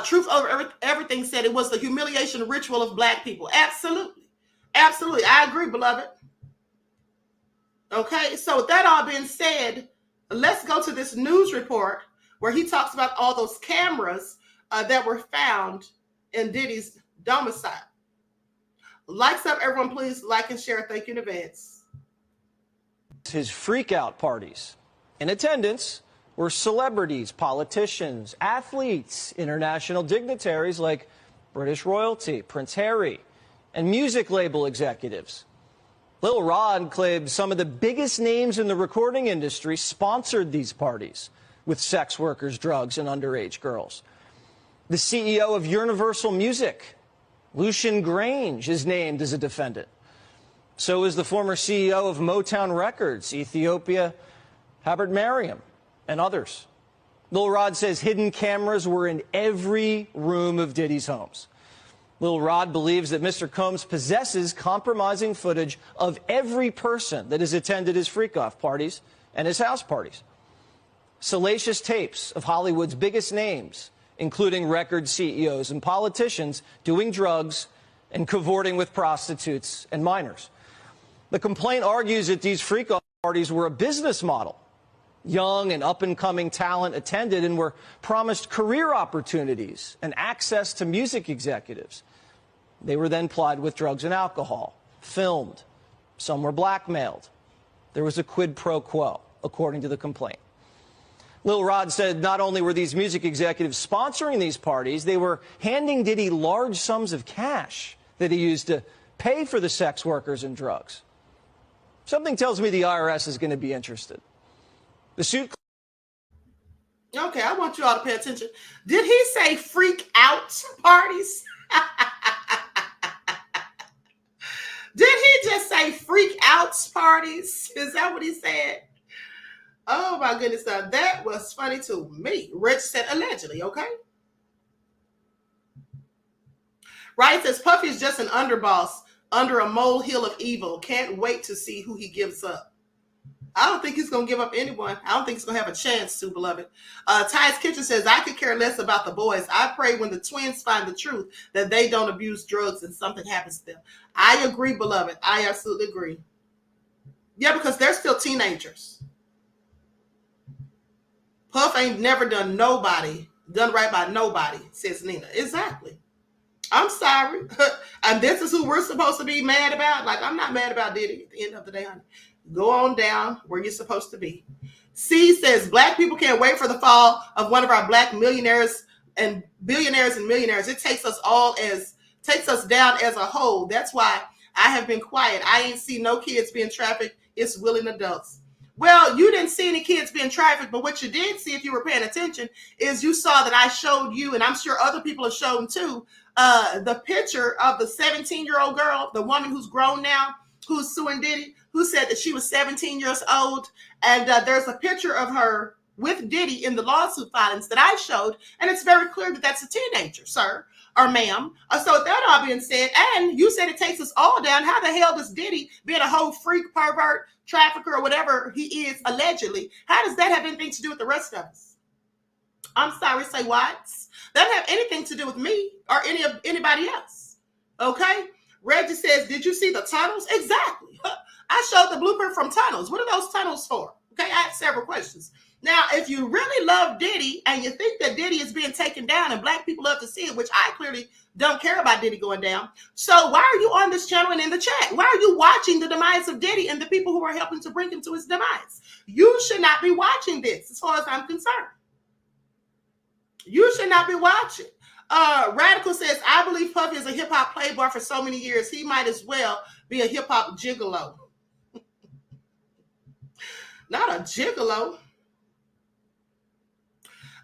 Truth Over Everything said it was the humiliation ritual of black people. Absolutely. Absolutely. I agree, beloved. Okay, so with that all being said, let's go to this news report where he talks about all those cameras that were found in Diddy's domicile. Likes up, everyone, please like and share. Thank you in advance. His freak out parties. In attendance were celebrities, politicians, athletes, international dignitaries like British royalty, Prince Harry, and music label executives. Lil Rod claimed some of the biggest names in the recording industry sponsored these parties with sex workers, drugs, and underage girls. The CEO of Universal Music, Lucian Grange, is named as a defendant. So is the former CEO of Motown Records, Ethiopia Habert Mariam, and others. Lil Rod says hidden cameras were in every room of Diddy's homes. Lil Rod believes that Mr. Combs possesses compromising footage of every person that has attended his freak-off parties and his house parties. Salacious tapes of Hollywood's biggest names, including record CEOs and politicians, doing drugs and cavorting with prostitutes and minors. The complaint argues that these freak-off parties were a business model. Young and up-and-coming talent attended and were promised career opportunities and access to music executives. They were then plied with drugs and alcohol, filmed. Some were blackmailed. There was a quid pro quo, according to the complaint. Lil Rod said not only were these music executives sponsoring these parties, they were handing Diddy large sums of cash that he used to pay for the sex workers and drugs. Something tells me the IRS is going to be interested. The suit. Okay, I want you all to pay attention. Did he say freak out parties? Did he just say freak out parties? Is that what he said? Oh my goodness, that was funny to me. Rich said allegedly, okay? Right, says Puffy is just an underboss under a molehill of evil. Can't wait to see who he gives up. I don't think he's going to give up anyone. I don't think he's going to have a chance to, beloved. Ty's Kitchen says, I could care less about the boys. I pray when the twins find the truth that they don't abuse drugs and something happens to them. I agree, beloved. I absolutely agree. Yeah, because they're still teenagers. Puff ain't never done right by nobody, says Nina. Exactly. I'm sorry. And this is who we're supposed to be mad about? Like, I'm not mad about Diddy at the end of the day, honey. Go on down where you're supposed to be. C says, Black people can't wait for the fall of one of our Black millionaires and billionaires and millionaires. It takes us down as a whole. That's why I have been quiet. I ain't see no kids being trafficked. It's willing adults. Well, you didn't see any kids being trafficked, but what you did see, if you were paying attention, is you saw that I showed you, and I'm sure other people have shown too, the picture of the 17-year-old girl, the woman who's grown now, who's suing Diddy, who said that she was 17 years old. And there's a picture of her with Diddy in the lawsuit filings that I showed. And it's very clear that that's a teenager, sir or ma'am. So with that all being said, and you said it takes us all down. How the hell does Diddy, being a whole freak, pervert, trafficker, or whatever he is allegedly, how does that have anything to do with the rest of us? I'm sorry, say what? That doesn't have anything to do with me or anybody else. Okay? Reggie says, did you see the tunnels? Exactly. I showed the blueprint from tunnels. What are those tunnels for? Okay, I had several questions. Now, if you really love Diddy and you think that Diddy is being taken down and Black people love to see it, which I clearly don't care about Diddy going down. So why are you on this channel and in the chat? Why are you watching the demise of Diddy and the people who are helping to bring him to his demise? You should not be watching this as far as I'm concerned. You should not be watching. Radical says, I believe Puffy is a hip-hop playboy for so many years. He might as well be a hip-hop gigolo. Not a gigolo.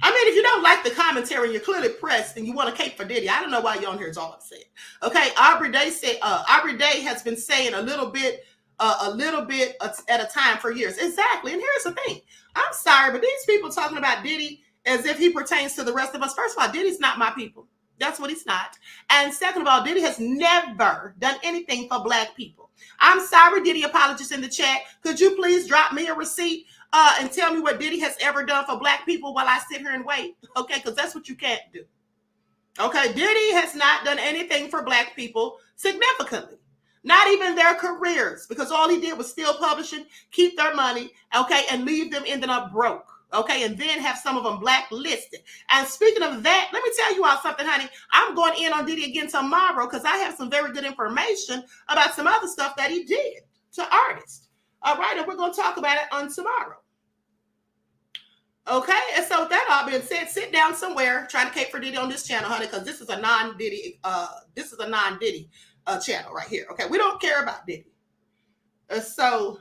I mean, if you don't like the commentary and you're clearly pressed and you want to cape for Diddy, I don't know why you're on here is all I'm saying. Okay, Aubrey Day said, Aubrey Day has been saying a little bit at a time for years. Exactly. And here's the thing. I'm sorry, but these people talking about Diddy as if he pertains to the rest of us. First of all, Diddy's not my people. That's what he's not. And second of all, Diddy has never done anything for Black people. I'm sorry, Diddy apologists in the chat. Could you please drop me a receipt and tell me what Diddy has ever done for Black people while I sit here and wait? Okay, because that's what you can't do. Okay, Diddy has not done anything for Black people significantly. Not even their careers, because all he did was steal publishing, keep their money, okay, and leave them ending up broke. Okay, and then have some of them blacklisted. And speaking of that, let me tell you all something, honey. I'm going in on Diddy again tomorrow because I have some very good information about some other stuff that he did to artists. All right, and we're going to talk about it on tomorrow. Okay, and so with that all being said, sit down somewhere, try to cape for Diddy on this channel, honey, because this is a non-Diddy channel right here. Okay, we don't care about Diddy. So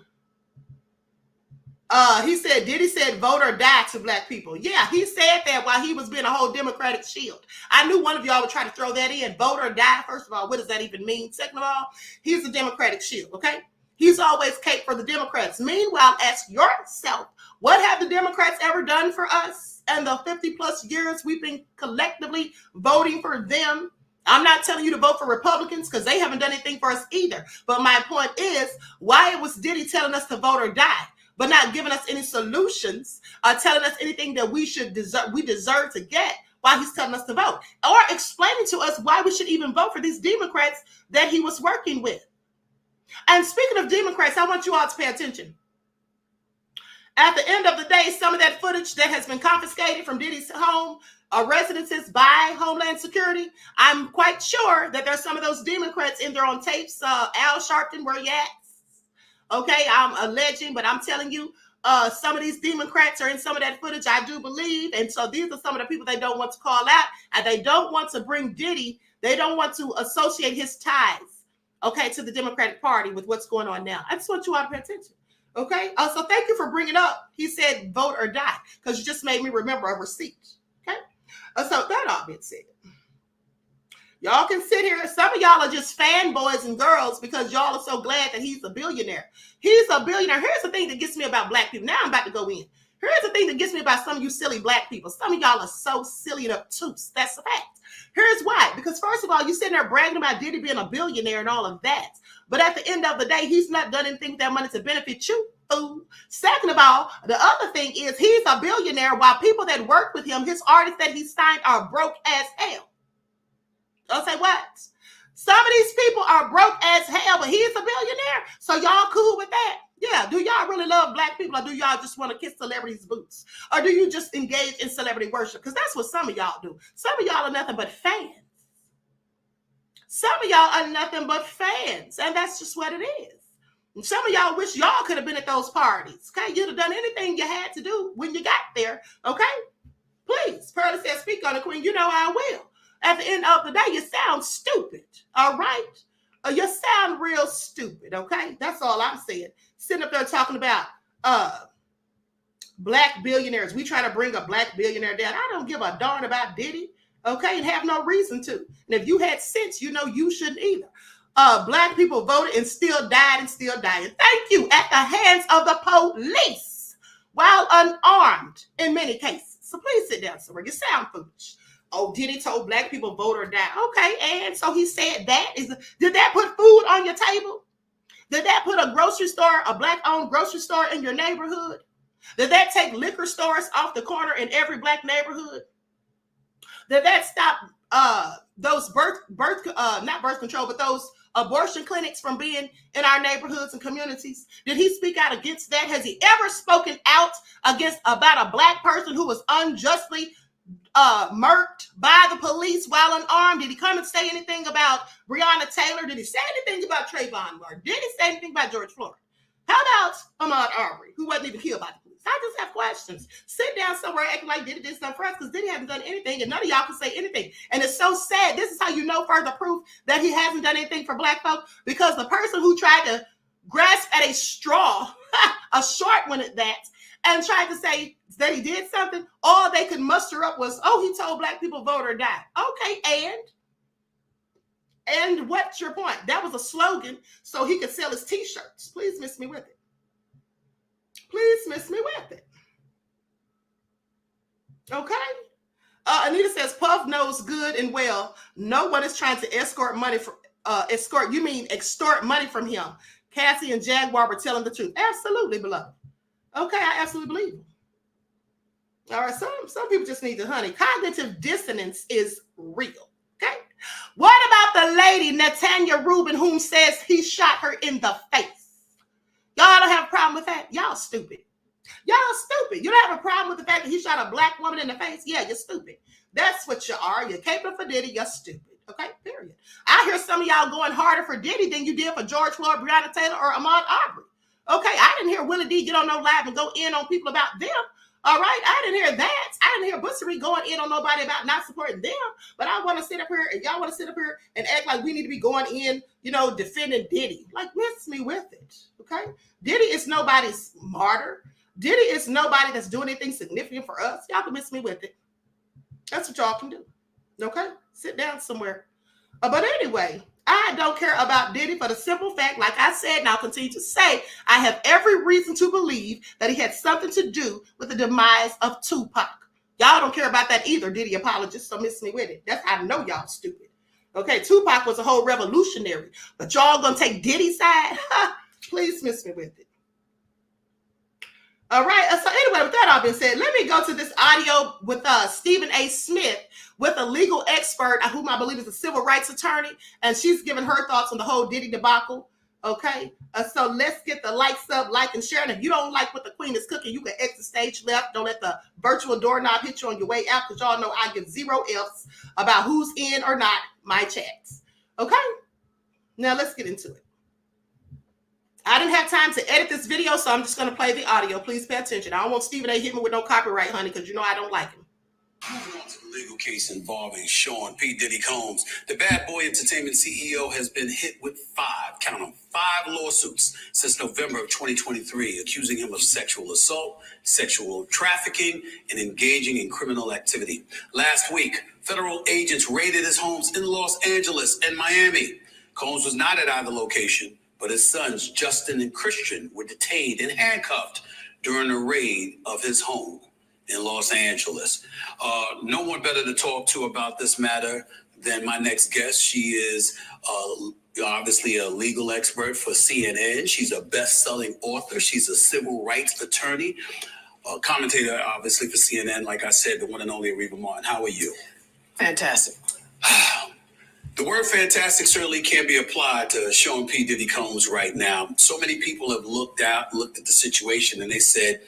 he said, Diddy said, vote or die to black people. Yeah, he said that while he was being a whole Democratic shield. I knew one of y'all would try to throw that in. Vote or die. First of all, what does that even mean? Second of all, he's a Democratic shield, okay? He's always caped for the Democrats. Meanwhile, ask yourself, what have the Democrats ever done for us? And the 50 plus years we've been collectively voting for them. I'm not telling you to vote for Republicans because they haven't done anything for us either. But my point is, why was Diddy telling us to vote or die, but not giving us any solutions, telling us anything that we deserve to get while he's telling us to vote, or explaining to us why we should even vote for these Democrats that he was working with. And speaking of Democrats, I want you all to pay attention. At the end of the day, some of that footage that has been confiscated from Diddy's home residences by Homeland Security, I'm quite sure that there's some of those Democrats in there on tapes. Al Sharpton, where you at? Okay, I'm alleging, but I'm telling you, some of these Democrats are in some of that footage, I do believe. And so these are some of the people they don't want to call out, and they don't want to bring Diddy. They don't want to associate his ties, okay, to the Democratic Party with what's going on now. I just want you all to pay attention. Okay, so thank you for bringing up. He said vote or die, because you just made me remember a receipt. Okay, so that all being said, y'all can sit here. Some of y'all are just fanboys and girls because y'all are so glad that he's a billionaire. He's a billionaire. Here's the thing that gets me about black people. Now I'm about to go in. Here's the thing that gets me about some of you silly black people. Some of y'all are so silly and obtuse. That's a fact. Here's why. Because first of all, you're sitting there bragging about Diddy being a billionaire and all of that. But at the end of the day, he's not done anything with that money to benefit you. Ooh. Second of all, the other thing is he's a billionaire while people that work with him, his artists that he signed, are broke as hell. I'll say what? Some of these people are broke as hell, but he's a billionaire. So y'all cool with that? Yeah. Do y'all really love black people, or do y'all just want to kiss celebrities' boots? Or do you just engage in celebrity worship? Because that's what some of y'all do. Some of y'all are nothing but fans. Some of y'all are nothing but fans. And that's just what it is. And some of y'all wish y'all could have been at those parties. Okay. You'd have done anything you had to do when you got there. Okay. Please. Pearlie says, speak on it, Queen. You know I will. At the end of the day, you sound stupid. All right. You sound real stupid. Okay. That's all I'm saying. Sitting up there talking about black billionaires. We try to bring a black billionaire down. I don't give a darn about Diddy. Okay. And have no reason to. And if you had sense, you know you shouldn't either. Black people voted and still died and still dying. Thank you. At the hands of the police while unarmed in many cases. So please sit down somewhere. You sound foolish. Oh, Diddy told black people vote or die. Okay, and so he said that. Did that put food on your table? Did that put a grocery store, a black-owned grocery store in your neighborhood? Did that take liquor stores off the corner in every black neighborhood? Did that stop those not birth control, but those abortion clinics from being in our neighborhoods and communities? Did he speak out against that? Has he ever spoken out about a black person who was unjustly murked by the police while unarmed? Did he come and say anything about Breonna Taylor? Did he say anything about Trayvon Martin? Did he say anything about George Floyd? How about Ahmaud Arbery, who wasn't even killed by the police? I just have questions. Sit down somewhere acting like Diddy did something for us, because Diddy hasn't done anything, and none of y'all can say anything. And it's so sad. This is how you know further proof that he hasn't done anything for black folk, because the person who tried to grasp at a straw, a short one at that, and tried to say that he did something, all they could muster up was, oh, he told black people vote or die. Okay, and what's your point? That was a slogan so he could sell his t-shirts. Please miss me with it. Please miss me with it. Okay? Anita says, Puff knows good and well no one is trying to extort money from him. Cassie and Jaguar were telling the truth. Absolutely, beloved. Okay, I absolutely believe him. All right, some people just need to, honey. Cognitive dissonance is real. Okay? What about the lady, Natanya Rubin, whom says he shot her in the face? Y'all don't have a problem with that? Y'all stupid. Y'all stupid. You don't have a problem with the fact that he shot a black woman in the face? Yeah, you're stupid. That's what you are. You're capable for Diddy. You're stupid. Okay, period. I hear some of y'all going harder for Diddy than you did for George Floyd, Breonna Taylor, or Ahmaud Arbery. Okay, I didn't hear Willie D get on no live and go in on people about them. All right, I didn't hear that. I didn't hear Bussery going in on nobody about not supporting them. But I want to sit up here, and y'all want to sit up here and act like we need to be going in, defending Diddy. Like, miss me with it, okay? Diddy is nobody's martyr. Diddy is nobody that's doing anything significant for us. Y'all can miss me with it. That's what y'all can do, okay? Sit down somewhere. But anyway, I don't care about Diddy for the simple fact, like I said, and I'll continue to say, I have every reason to believe that he had something to do with the demise of Tupac. Y'all don't care about that either, Diddy apologists, so miss me with it. That's how I know y'all stupid. Okay, Tupac was a whole revolutionary, but y'all gonna take Diddy's side? Please miss me with it. All right, so anyway, with that all being said, let me go to this audio with Stephen A. Smith, with a legal expert, whom I believe is a civil rights attorney, and she's giving her thoughts on the whole Diddy debacle. Okay, so let's get the likes up, like and share. And if you don't like what the queen is cooking, you can exit stage left. Don't let the virtual doorknob hit you on your way out, because y'all know I give 0 F's about who's in or not my chats. Okay, now let's get into it. I didn't have time to edit this video, so I'm just going to play the audio. Please pay attention. I don't want Stephen A. hit me with no copyright, honey, because I don't like him. Moving on to the legal case involving Sean P. Diddy Combs. The Bad Boy Entertainment CEO has been hit with 5 lawsuits since November of 2023, accusing him of sexual assault, sexual trafficking, and engaging in criminal activity. Last week, federal agents raided his homes in Los Angeles and Miami. Combs was not at either location, but his sons, Justin and Christian, were detained and handcuffed during a raid of his home in Los Angeles. No one better to talk to about this matter than my next guest. She is obviously a legal expert for CNN. She's a best-selling author. She's a civil rights attorney, a commentator, obviously, for CNN. Like I said, the one and only Reva Martin. How are you? Fantastic. The word fantastic certainly can be applied to Sean P. Diddy Combs right now. So many people have looked at the situation, and they said,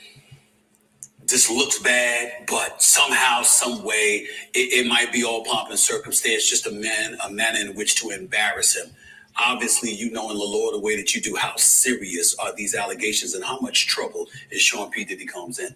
this looks bad, but somehow, some way, it might be all pomp and circumstance, just a manner in which to embarrass him. Obviously, in the law the way that you do, how serious are these allegations, and how much trouble is Sean P. Diddy Combs in?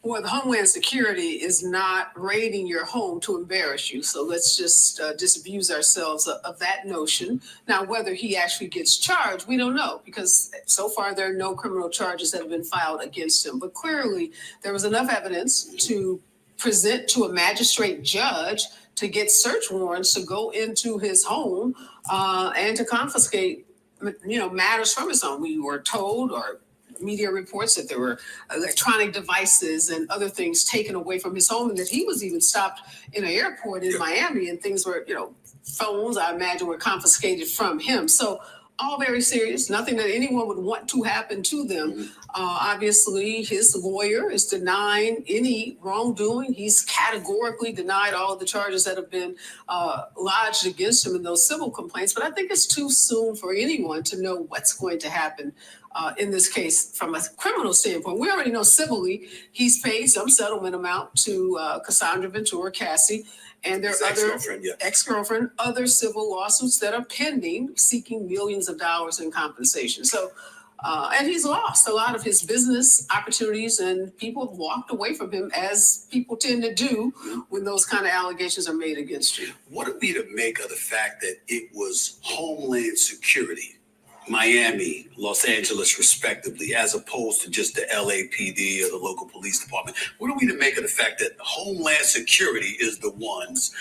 Well, the Homeland Security is not raiding your home to embarrass you. So let's just disabuse ourselves of that notion. Now, whether he actually gets charged, we don't know, because so far there are no criminal charges that have been filed against him. But clearly there was enough evidence to present to a magistrate judge to get search warrants to go into his home and to confiscate, matters from his home. We were told, or media reports, that there were electronic devices and other things taken away from his home, and that he was even stopped in an airport in Miami, and things were, phones, I imagine, were confiscated from him. So all very serious, nothing that anyone would want to happen to them. Obviously, his lawyer is denying any wrongdoing. He's categorically denied all of the charges that have been lodged against him in those civil complaints. But I think it's too soon for anyone to know what's going to happen in this case from a criminal standpoint. We already know civilly he's paid some settlement amount to Cassandra Ventura Cassie, and there are other ex-girlfriend, other civil lawsuits that are pending, seeking millions of dollars in compensation. So, and he's lost a lot of his business opportunities, and people have walked away from him, as people tend to do when those kind of allegations are made against you. What are we to make of the fact that it was Homeland Security, Miami, Los Angeles, respectively, as opposed to just the LAPD or the local police department? What are we to make of the fact that Homeland Security is the ones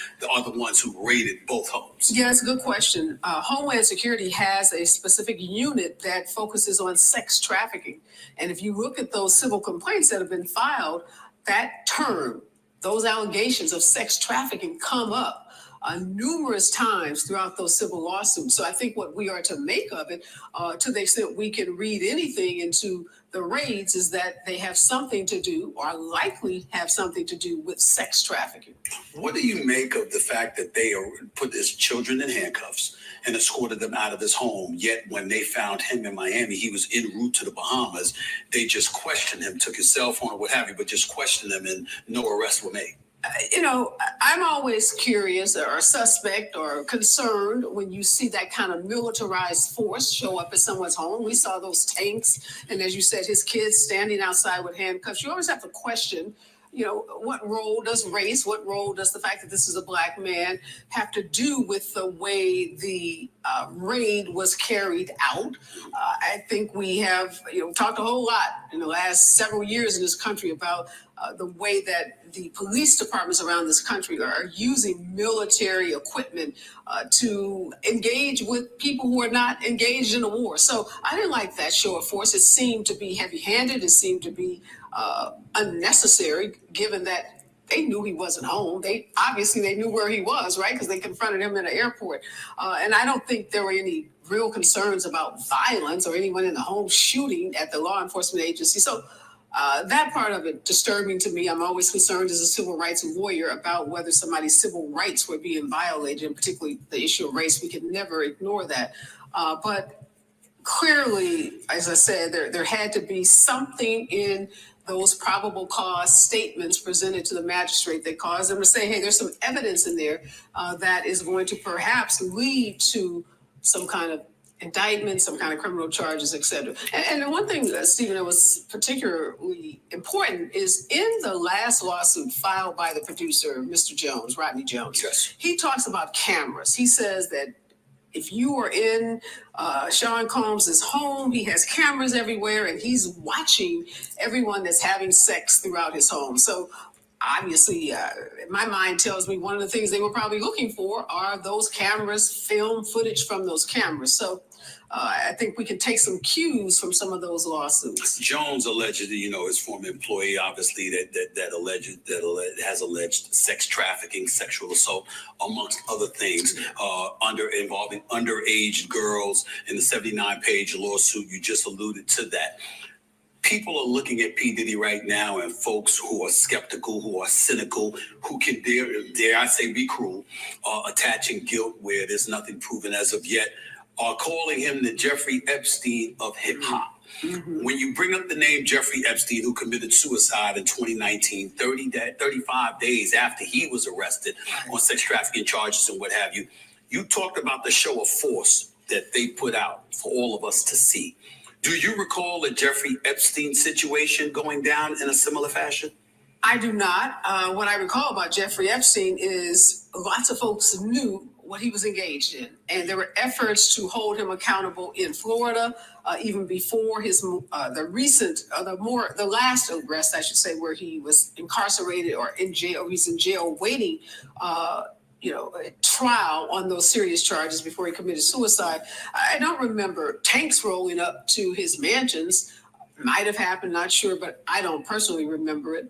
who raided both homes? Yeah, it's a good question. Homeland Security has a specific unit that focuses on sex trafficking. And if you look at those civil complaints that have been filed, that term, those allegations of sex trafficking come up numerous times throughout those civil lawsuits. So I think what we are to make of it, to the extent we can read anything into the raids, is that they have something to do, or likely have something to do, with sex trafficking. What do you make of the fact that they put his children in handcuffs and escorted them out of his home, yet when they found him in Miami, he was en route to the Bahamas, they just questioned him, took his cell phone or what have you, but just questioned him, and no arrests were made? I'm always curious or suspect or concerned when you see that kind of militarized force show up at someone's home. We saw those tanks, and as you said, his kids standing outside with handcuffs. You always have to question, what role does race, what role does the fact that this is a black man have to do with the way the raid was carried out? I think we have, talked a whole lot in the last several years in this country about the way that the police departments around this country are using military equipment to engage with people who are not engaged in a war. So I didn't like that show of force. It seemed to be heavy-handed. It seemed to be unnecessary, given that they knew he wasn't home. They knew where he was, right? Because they confronted him in an airport. And I don't think there were any real concerns about violence or anyone in the home shooting at the law enforcement agency. So that part of it disturbing to me. I'm always concerned as a civil rights warrior about whether somebody's civil rights were being violated, and particularly the issue of race. We can never ignore that. But clearly, as I said, there had to be something in those probable cause statements presented to the magistrate that caused them to say, hey, there's some evidence in there that is going to perhaps lead to some kind of indictment, some kind of criminal charges, et cetera. And the one thing, Stephen, that was particularly important is in the last lawsuit filed by the producer, Mr. Jones, Rodney Jones, yes, he talks about cameras. He says that if you are in Sean Combs' home, he has cameras everywhere, and he's watching everyone that's having sex throughout his home. So obviously, my mind tells me one of the things they were probably looking for are those cameras, film footage from those cameras. So I think we can take some cues from some of those lawsuits. Jones alleged, his former employee, obviously, that has alleged sex trafficking, sexual assault, amongst other things, involving underage girls in the 79-page lawsuit. You just alluded to that. People are looking at P. Diddy right now, and folks who are skeptical, who are cynical, who can dare I say be cruel, attaching guilt where there's nothing proven as of yet, are calling him the Jeffrey Epstein of hip hop. Mm-hmm. When you bring up the name Jeffrey Epstein, who committed suicide in 2019, 35 days after he was arrested on sex trafficking charges and what have you, you talked about the show of force that they put out for all of us to see. Do you recall the Jeffrey Epstein situation going down in a similar fashion? I do not. What I recall about Jeffrey Epstein is lots of folks knew what he was engaged in, and there were efforts to hold him accountable in Florida, even before his the last arrest, I should say, where he was incarcerated or in jail. He's in jail waiting, a trial on those serious charges before he committed suicide. I don't remember tanks rolling up to his mansions. Might have happened, not sure, but I don't personally remember it.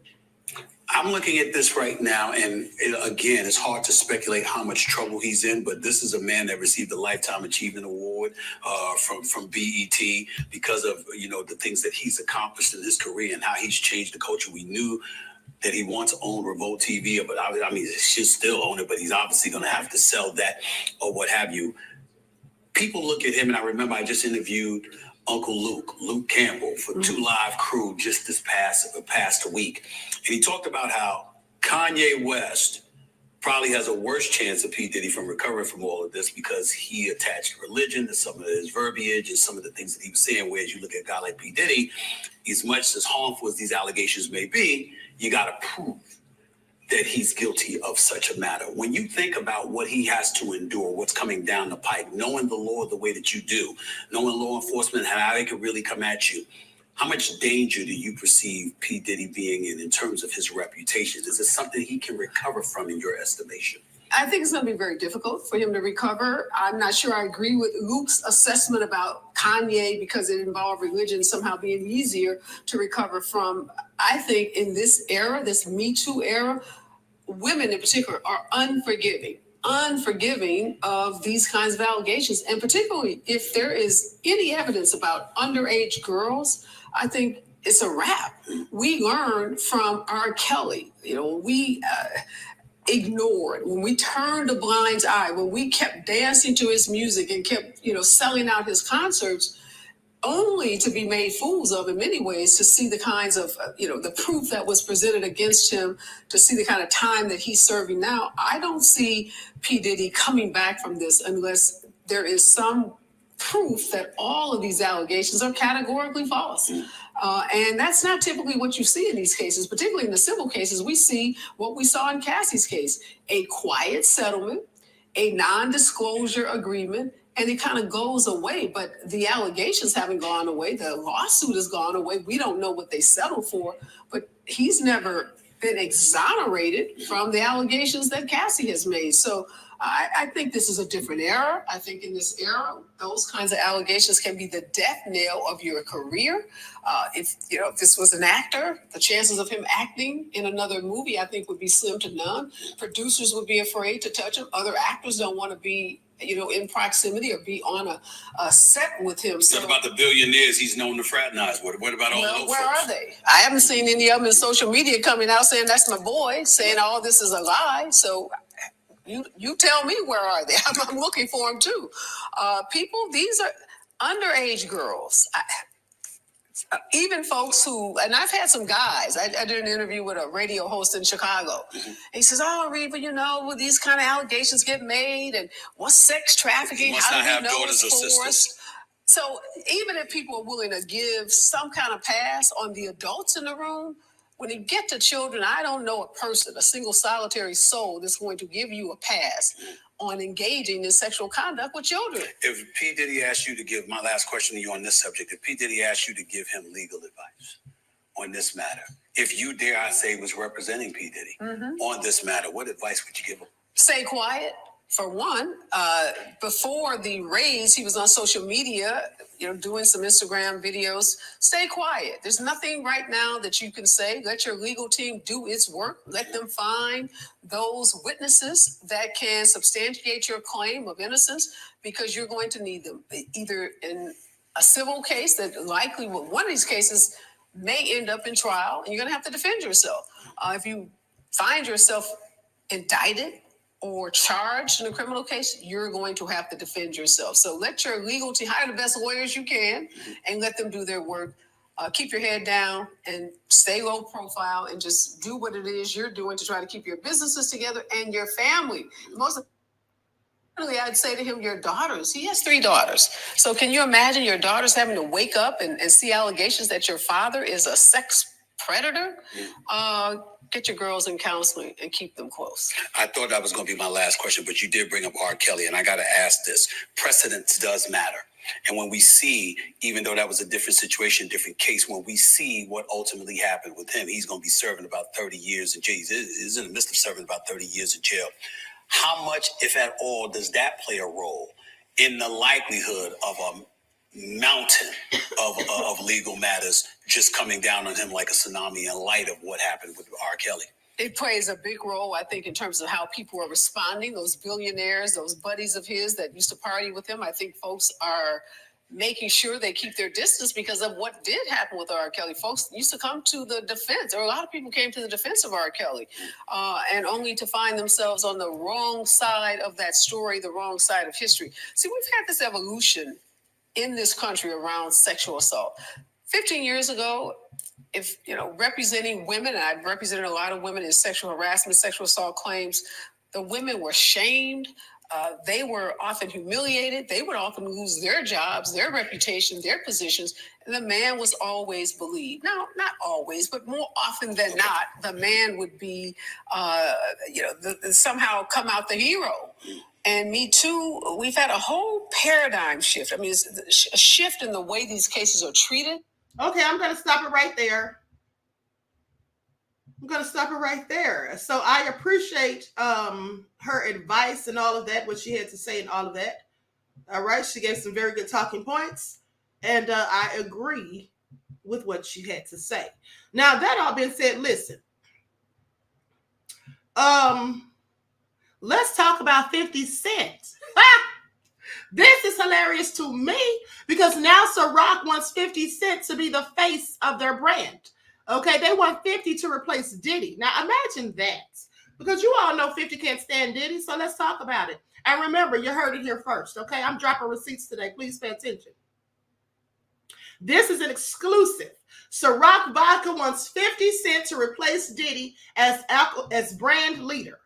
I'm looking at this right now, and again, it's hard to speculate how much trouble he's in, but this is a man that received a Lifetime Achievement Award from BET because of, the things that he's accomplished in his career and how he's changed the culture. We knew that he once owned Revolt TV, but he should still own it, but he's obviously going to have to sell that or what have you. People look at him, and I remember I just interviewed Uncle Luke Campbell for 2 Live Crew just this past week. And he talked about how Kanye West probably has a worse chance of P. Diddy from recovering from all of this because he attached religion to some of his verbiage and some of the things that he was saying, whereas you look at a guy like P. Diddy, as much as harmful as these allegations may be, you got to prove that he's guilty of such a matter. When you think about what he has to endure, what's coming down the pike, knowing the law the way that you do, knowing law enforcement, how they can really come at you, how much danger do you perceive P. Diddy being in terms of his reputation? Is this something he can recover from in your estimation? I think it's going to be very difficult for him to recover. I'm not sure I agree with Luke's assessment about Kanye because it involved religion somehow being easier to recover from. I think in this era, this Me Too era, women in particular are unforgiving of these kinds of allegations. And particularly if there is any evidence about underage girls, I think it's a wrap. We learned from R. Kelly, we ignored, when we turned a blind eye, when we kept dancing to his music and kept, selling out his concerts, only to be made fools of in many ways, to see the kinds of, the proof that was presented against him, to see the kind of time that he's serving now. I don't see P. Diddy coming back from this unless there is some proof that all of these allegations are categorically false. And that's not typically what you see in these cases, particularly in the civil cases. We see what we saw in Cassie's case, a quiet settlement, a non-disclosure agreement, and it kind of goes away. But the allegations haven't gone away. The lawsuit has gone away. We don't know what they settled for, but he's never been exonerated from the allegations that Cassie has made. So I think this is a different era. I think in this era, those kinds of allegations can be the death knell of your career. If this was an actor, the chances of him acting in another movie, I think, would be slim to none. Producers would be afraid to touch him. Other actors don't want to be, in proximity or be on a set with him. So, what about the billionaires he's known to fraternize with? What about all those where folks? are they? I haven't seen any of them in social media coming out saying that's my boy, saying all this is a lie. So you tell me, where are they? I'm looking for them too. People, these are underage girls. Even folks who, and I've had some guys, I did an interview with a radio host in Chicago. And he says, oh, Reba, these kind of allegations get made, and what's sex trafficking? How do you know it's forced? So even if people are willing to give some kind of pass on the adults in the room, when you get to children, I don't know a person, a single solitary soul that's going to give you a pass on engaging in sexual conduct with children. If P. Diddy asked you to give, my last question to you on this subject, if P. Diddy asked you to give him legal advice on this matter, if you, dare I say, was representing P. Diddy on this matter, what advice would you give him? Stay quiet. For one, before the raise, he was on social media, doing some Instagram videos. Stay quiet. There's nothing right now that you can say. Let your legal team do its work. Let them find those witnesses that can substantiate your claim of innocence, because you're going to need them either in a civil case that likely will, one of these cases may end up in trial, and you're going to have to defend yourself. If you find yourself indicted or charged in a criminal case, you're going to have to defend yourself. So let your legal team, hire the best lawyers you can, and let them do their work. Keep your head down and stay low profile, and just do what it is you're doing to try to keep your businesses together and your family. Most importantly, I'd say to him, your daughters, he has 3 daughters. So can you imagine your daughters having to wake up and see allegations that your father is a sex predator? Get your girls in counseling and keep them close. I thought that was going to be my last question, but you did bring up R. Kelly, and I got to ask this. Precedence does matter. And when we see, even though that was a different situation, different case, when we see what ultimately happened with him, he's going to be serving about 30 years in jail. He's in the midst of serving about 30 years in jail. How much, if at all, does that play a role in the likelihood of a mountain of legal matters just coming down on him like a tsunami in light of what happened with R. Kelly? It plays a big role, I think, in terms of how people are responding. Those billionaires, those buddies of his that used to party with him, I think folks are making sure they keep their distance because of what did happen with R. Kelly. Folks used to come to the defense, or a lot of people came to the defense of R. Kelly, and only to find themselves on the wrong side of that story, the wrong side of history. See, we've had this evolution in this country around sexual assault. 15 years ago, if, representing women, and I've represented a lot of women in sexual harassment, sexual assault claims, the women were shamed. They were often humiliated. They would often lose their jobs, their reputation, their positions. And the man was always believed. Now, not always, but more often than not, the man would be, somehow come out the hero. And Me Too, we've had a whole paradigm shift. I mean, it's a shift in the way these cases are treated. Okay, I'm going to stop it right there. So I appreciate her advice and all of that, what she had to say and all of that. All right, she gave some very good talking points. And I agree with what she had to say. Now, that all being said, listen. Let's talk about 50 Cent. This is hilarious to me because now Ciroc wants 50 Cent to be the face of their brand. Okay, they want 50 to replace Diddy. Now imagine that, because you all know 50 can't stand Diddy, so let's talk about it. And remember, you heard it here first, okay? I'm dropping receipts today. Please pay attention. This is an exclusive. Ciroc Vodka wants 50 Cent to replace Diddy as brand leader.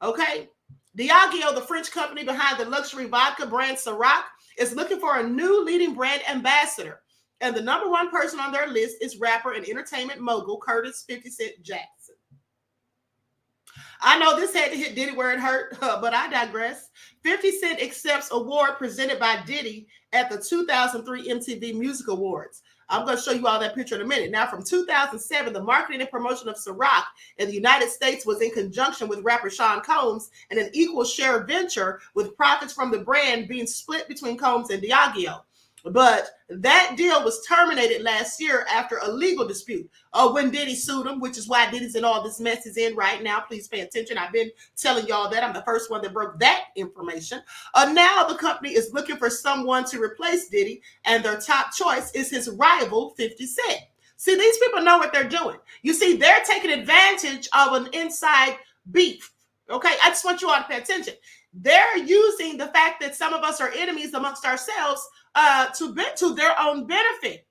Okay? Diageo, the French company behind the luxury vodka brand Ciroc, is looking for a new leading brand ambassador. And the number one person on their list is rapper and entertainment mogul Curtis 50 Cent Jackson. I know this had to hit Diddy where it hurt, but I digress. 50 Cent accepts award presented by Diddy at the 2003 MTV Music Awards. I'm going to show you all that picture in a minute. Now, from 2007, the marketing and promotion of Ciroc in the United States was in conjunction with rapper Sean Combs and an equal share venture, with profits from the brand being split between Combs and Diageo. But that deal was terminated last year after a legal dispute. When Diddy sued him, which is why Diddy's in all this mess is in right now. Please pay attention. I've been telling y'all that. I'm the first one that broke that information. Now the company is looking for someone to replace Diddy, and their top choice is his rival, 50 Cent. See, these people know what they're doing. You see, they're taking advantage of an inside beef. Okay, I just want you all to pay attention. They're using the fact that some of us are enemies amongst ourselves to their own benefit.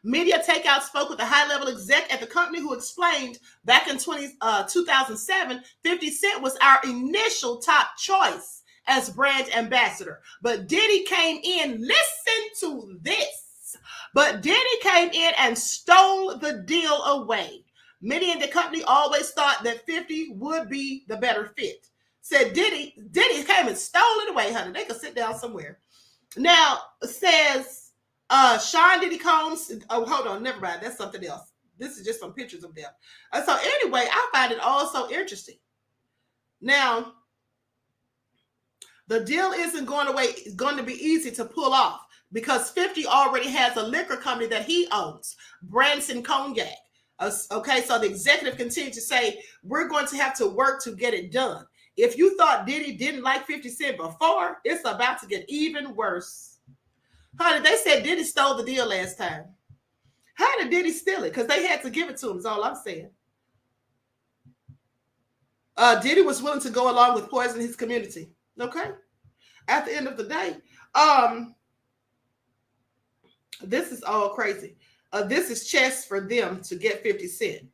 Media Takeout spoke with a high-level exec at the company who explained back in 2007, 50 Cent was our initial top choice as brand ambassador. But Diddy came in, listen to this, but Diddy came in and stole the deal away. Many in the company always thought that 50 would be the better fit. Said Diddy came and stole it away, honey. They could sit down somewhere. Now, says Sean Diddy Combs. Oh, hold on. Never mind. That's something else. This is just some pictures of them. So anyway, I find it all so interesting. Now, the deal isn't going to be easy to pull off because 50 already has a liquor company that he owns, Branson Cognac. Okay, so the executive continued to say, we're going to have to work to get it done. If you thought Diddy didn't like 50 Cent before, it's about to get even worse. Honey, they said Diddy stole the deal last time. How did Diddy steal it? Because they had to give it to him, is all I'm saying. Diddy was willing to go along with poisoning his community. Okay? At the end of the day, this is all crazy. This is chess for them to get 50 Cent.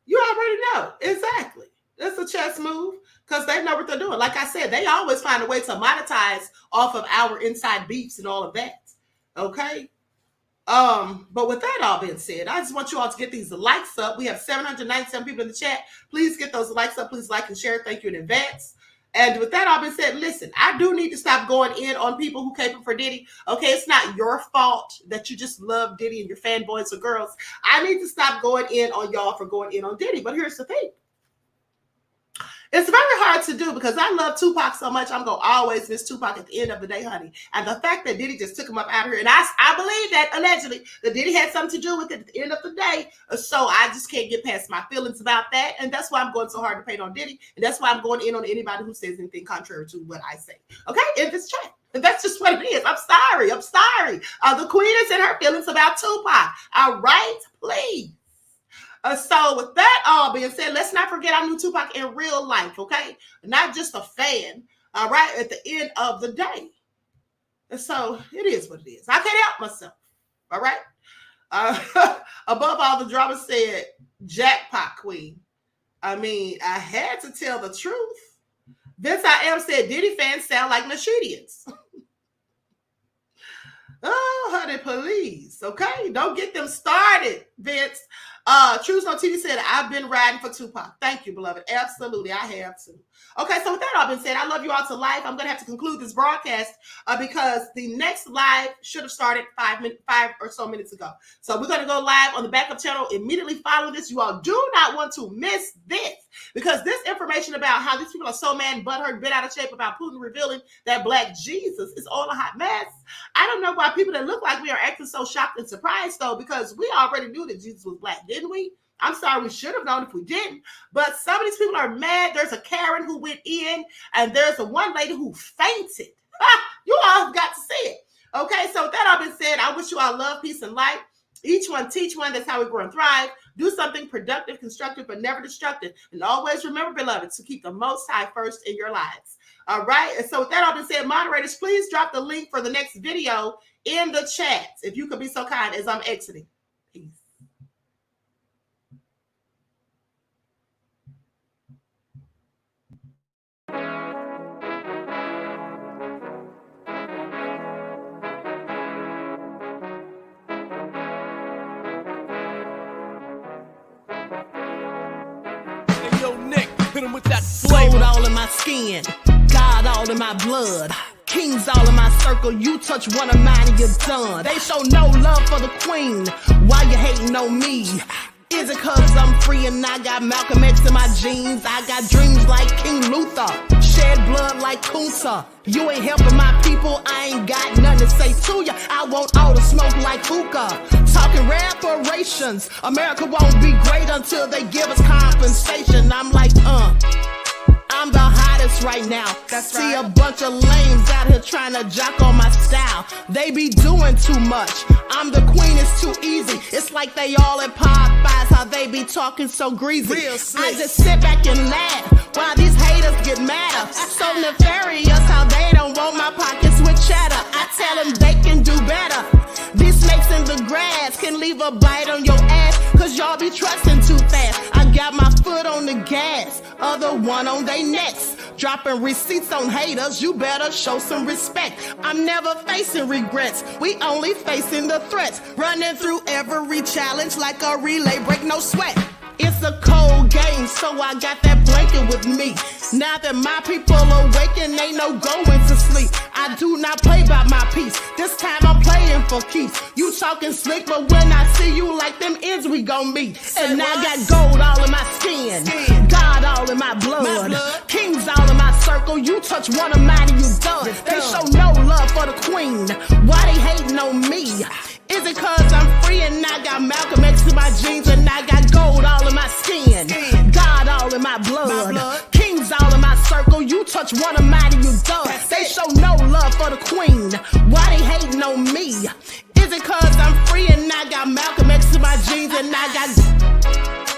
You already know. Exactly. It's a chess move because they know what they're doing. Like I said, they always find a way to monetize off of our inside beefs and all of that. Okay? But with that all being said, I just want you all to get these likes up. We have 797 people in the chat. Please get those likes up. Please like and share. Thank you in advance. And with that all being said, listen, I do need to stop going in on people who came for Diddy. Okay, it's not your fault that you just love Diddy and your fanboys or girls. I need to stop going in on y'all for going in on Diddy. But here's the thing. It's very hard to do because I love Tupac so much. I'm going to always miss Tupac at the end of the day, honey. And the fact that Diddy just took him up out of here, and I believe that allegedly that Diddy had something to do with it at the end of the day. So I just can't get past my feelings about that. And that's why I'm going so hard to paint on Diddy. And that's why I'm going in on anybody who says anything contrary to what I say. Okay? In this chat. And that's just what it is. I'm sorry. The queen is in her feelings about Tupac. All right? Please. So with that all being said, let's not forget I knew Tupac in real life, okay? Not just a fan, all right, at the end of the day. And so it is what it is. I can't help myself, all right? Above all the drama said, jackpot queen. I mean, I had to tell the truth. Vince I Am said, Diddy fans sound like Nashidians. Oh, honey, please, okay? Don't get them started, Vince. Truth on TV said, I've been riding for Tupac. Thank you, beloved. Absolutely, I have to. Okay, so with that all been said, I love you all to life. I'm going to have to conclude this broadcast because the next live should have started 5 or so minutes ago. So we're going to go live on the backup channel immediately following this. You all do not want to miss this because this information about how these people are so mad and butthurt, bent out of shape about Putin revealing that Black Jesus is all a hot mess. I don't know why people that look like we are acting so shocked and surprised, though, because we already knew that Jesus was Black, didn't we? I'm sorry, we should have known if we didn't. But some of these people are mad. There's a Karen who went in, and there's a one lady who fainted. You all have got to see it. Okay, so with that all been said, I wish you all love, peace, and light. Each one teach one. That's how we grow and thrive. Do something productive, constructive, but never destructive. And always remember, beloved, to keep the Most High first in your lives. All right. And so with that all being said, moderators, please drop the link for the next video in the chat, if you could be so kind, as I'm exiting. Peace. Hit him with that flavor. Gold all in my skin, God all in my blood, kings all in my circle. You touch one of mine and you're done. They show no love for the queen. Why you hating on me? Is it cause I'm free and I got Malcolm X in my jeans? I got dreams like King Luther, shed blood like Kunta. You ain't helping my people, I ain't got nothing to say to ya. I want all the smoke like hookah. Talking reparations, America won't be great until they give us compensation. I'm like, I'm the hottest right now. That's See right. a bunch of lames out here trying to jock on my style. They be doing too much. I'm the queen, it's too easy. It's like they all at Popeyes, how they be talking so greasy. Real slick. I just sit back and laugh while these haters get madder. So nefarious how they don't want my pockets with cheddar. I tell them they can do better. These snakes in the grass can leave a bite on your ass, cause y'all be trusting too fast. I got my foot on the gas, other one on they necks. Dropping receipts on haters, you better show some respect. I'm never facing regrets, we only facing the threats. Running through every challenge like a relay, break no sweat. It's a cold game, so I got that blanket with me. Now that my people awaken, ain't no going to sleep. I do not play by my piece, this time I'm playing for keeps. You talking slick, but when I see you like them ends, we gon' meet. And I got gold all in my skin, God all in my blood, kings all in my circle. You touch one of mine and you done. They show no love for the queen. Why they hating on me? Is it cause I'm free and I got Malcolm X in my jeans and I got gold all in my skin, God all in my blood, kings all in my circle. You touch one of mine and you done. They show no love for the queen. Why they hating on me? Is it cause I'm free and I got Malcolm X in my jeans and I got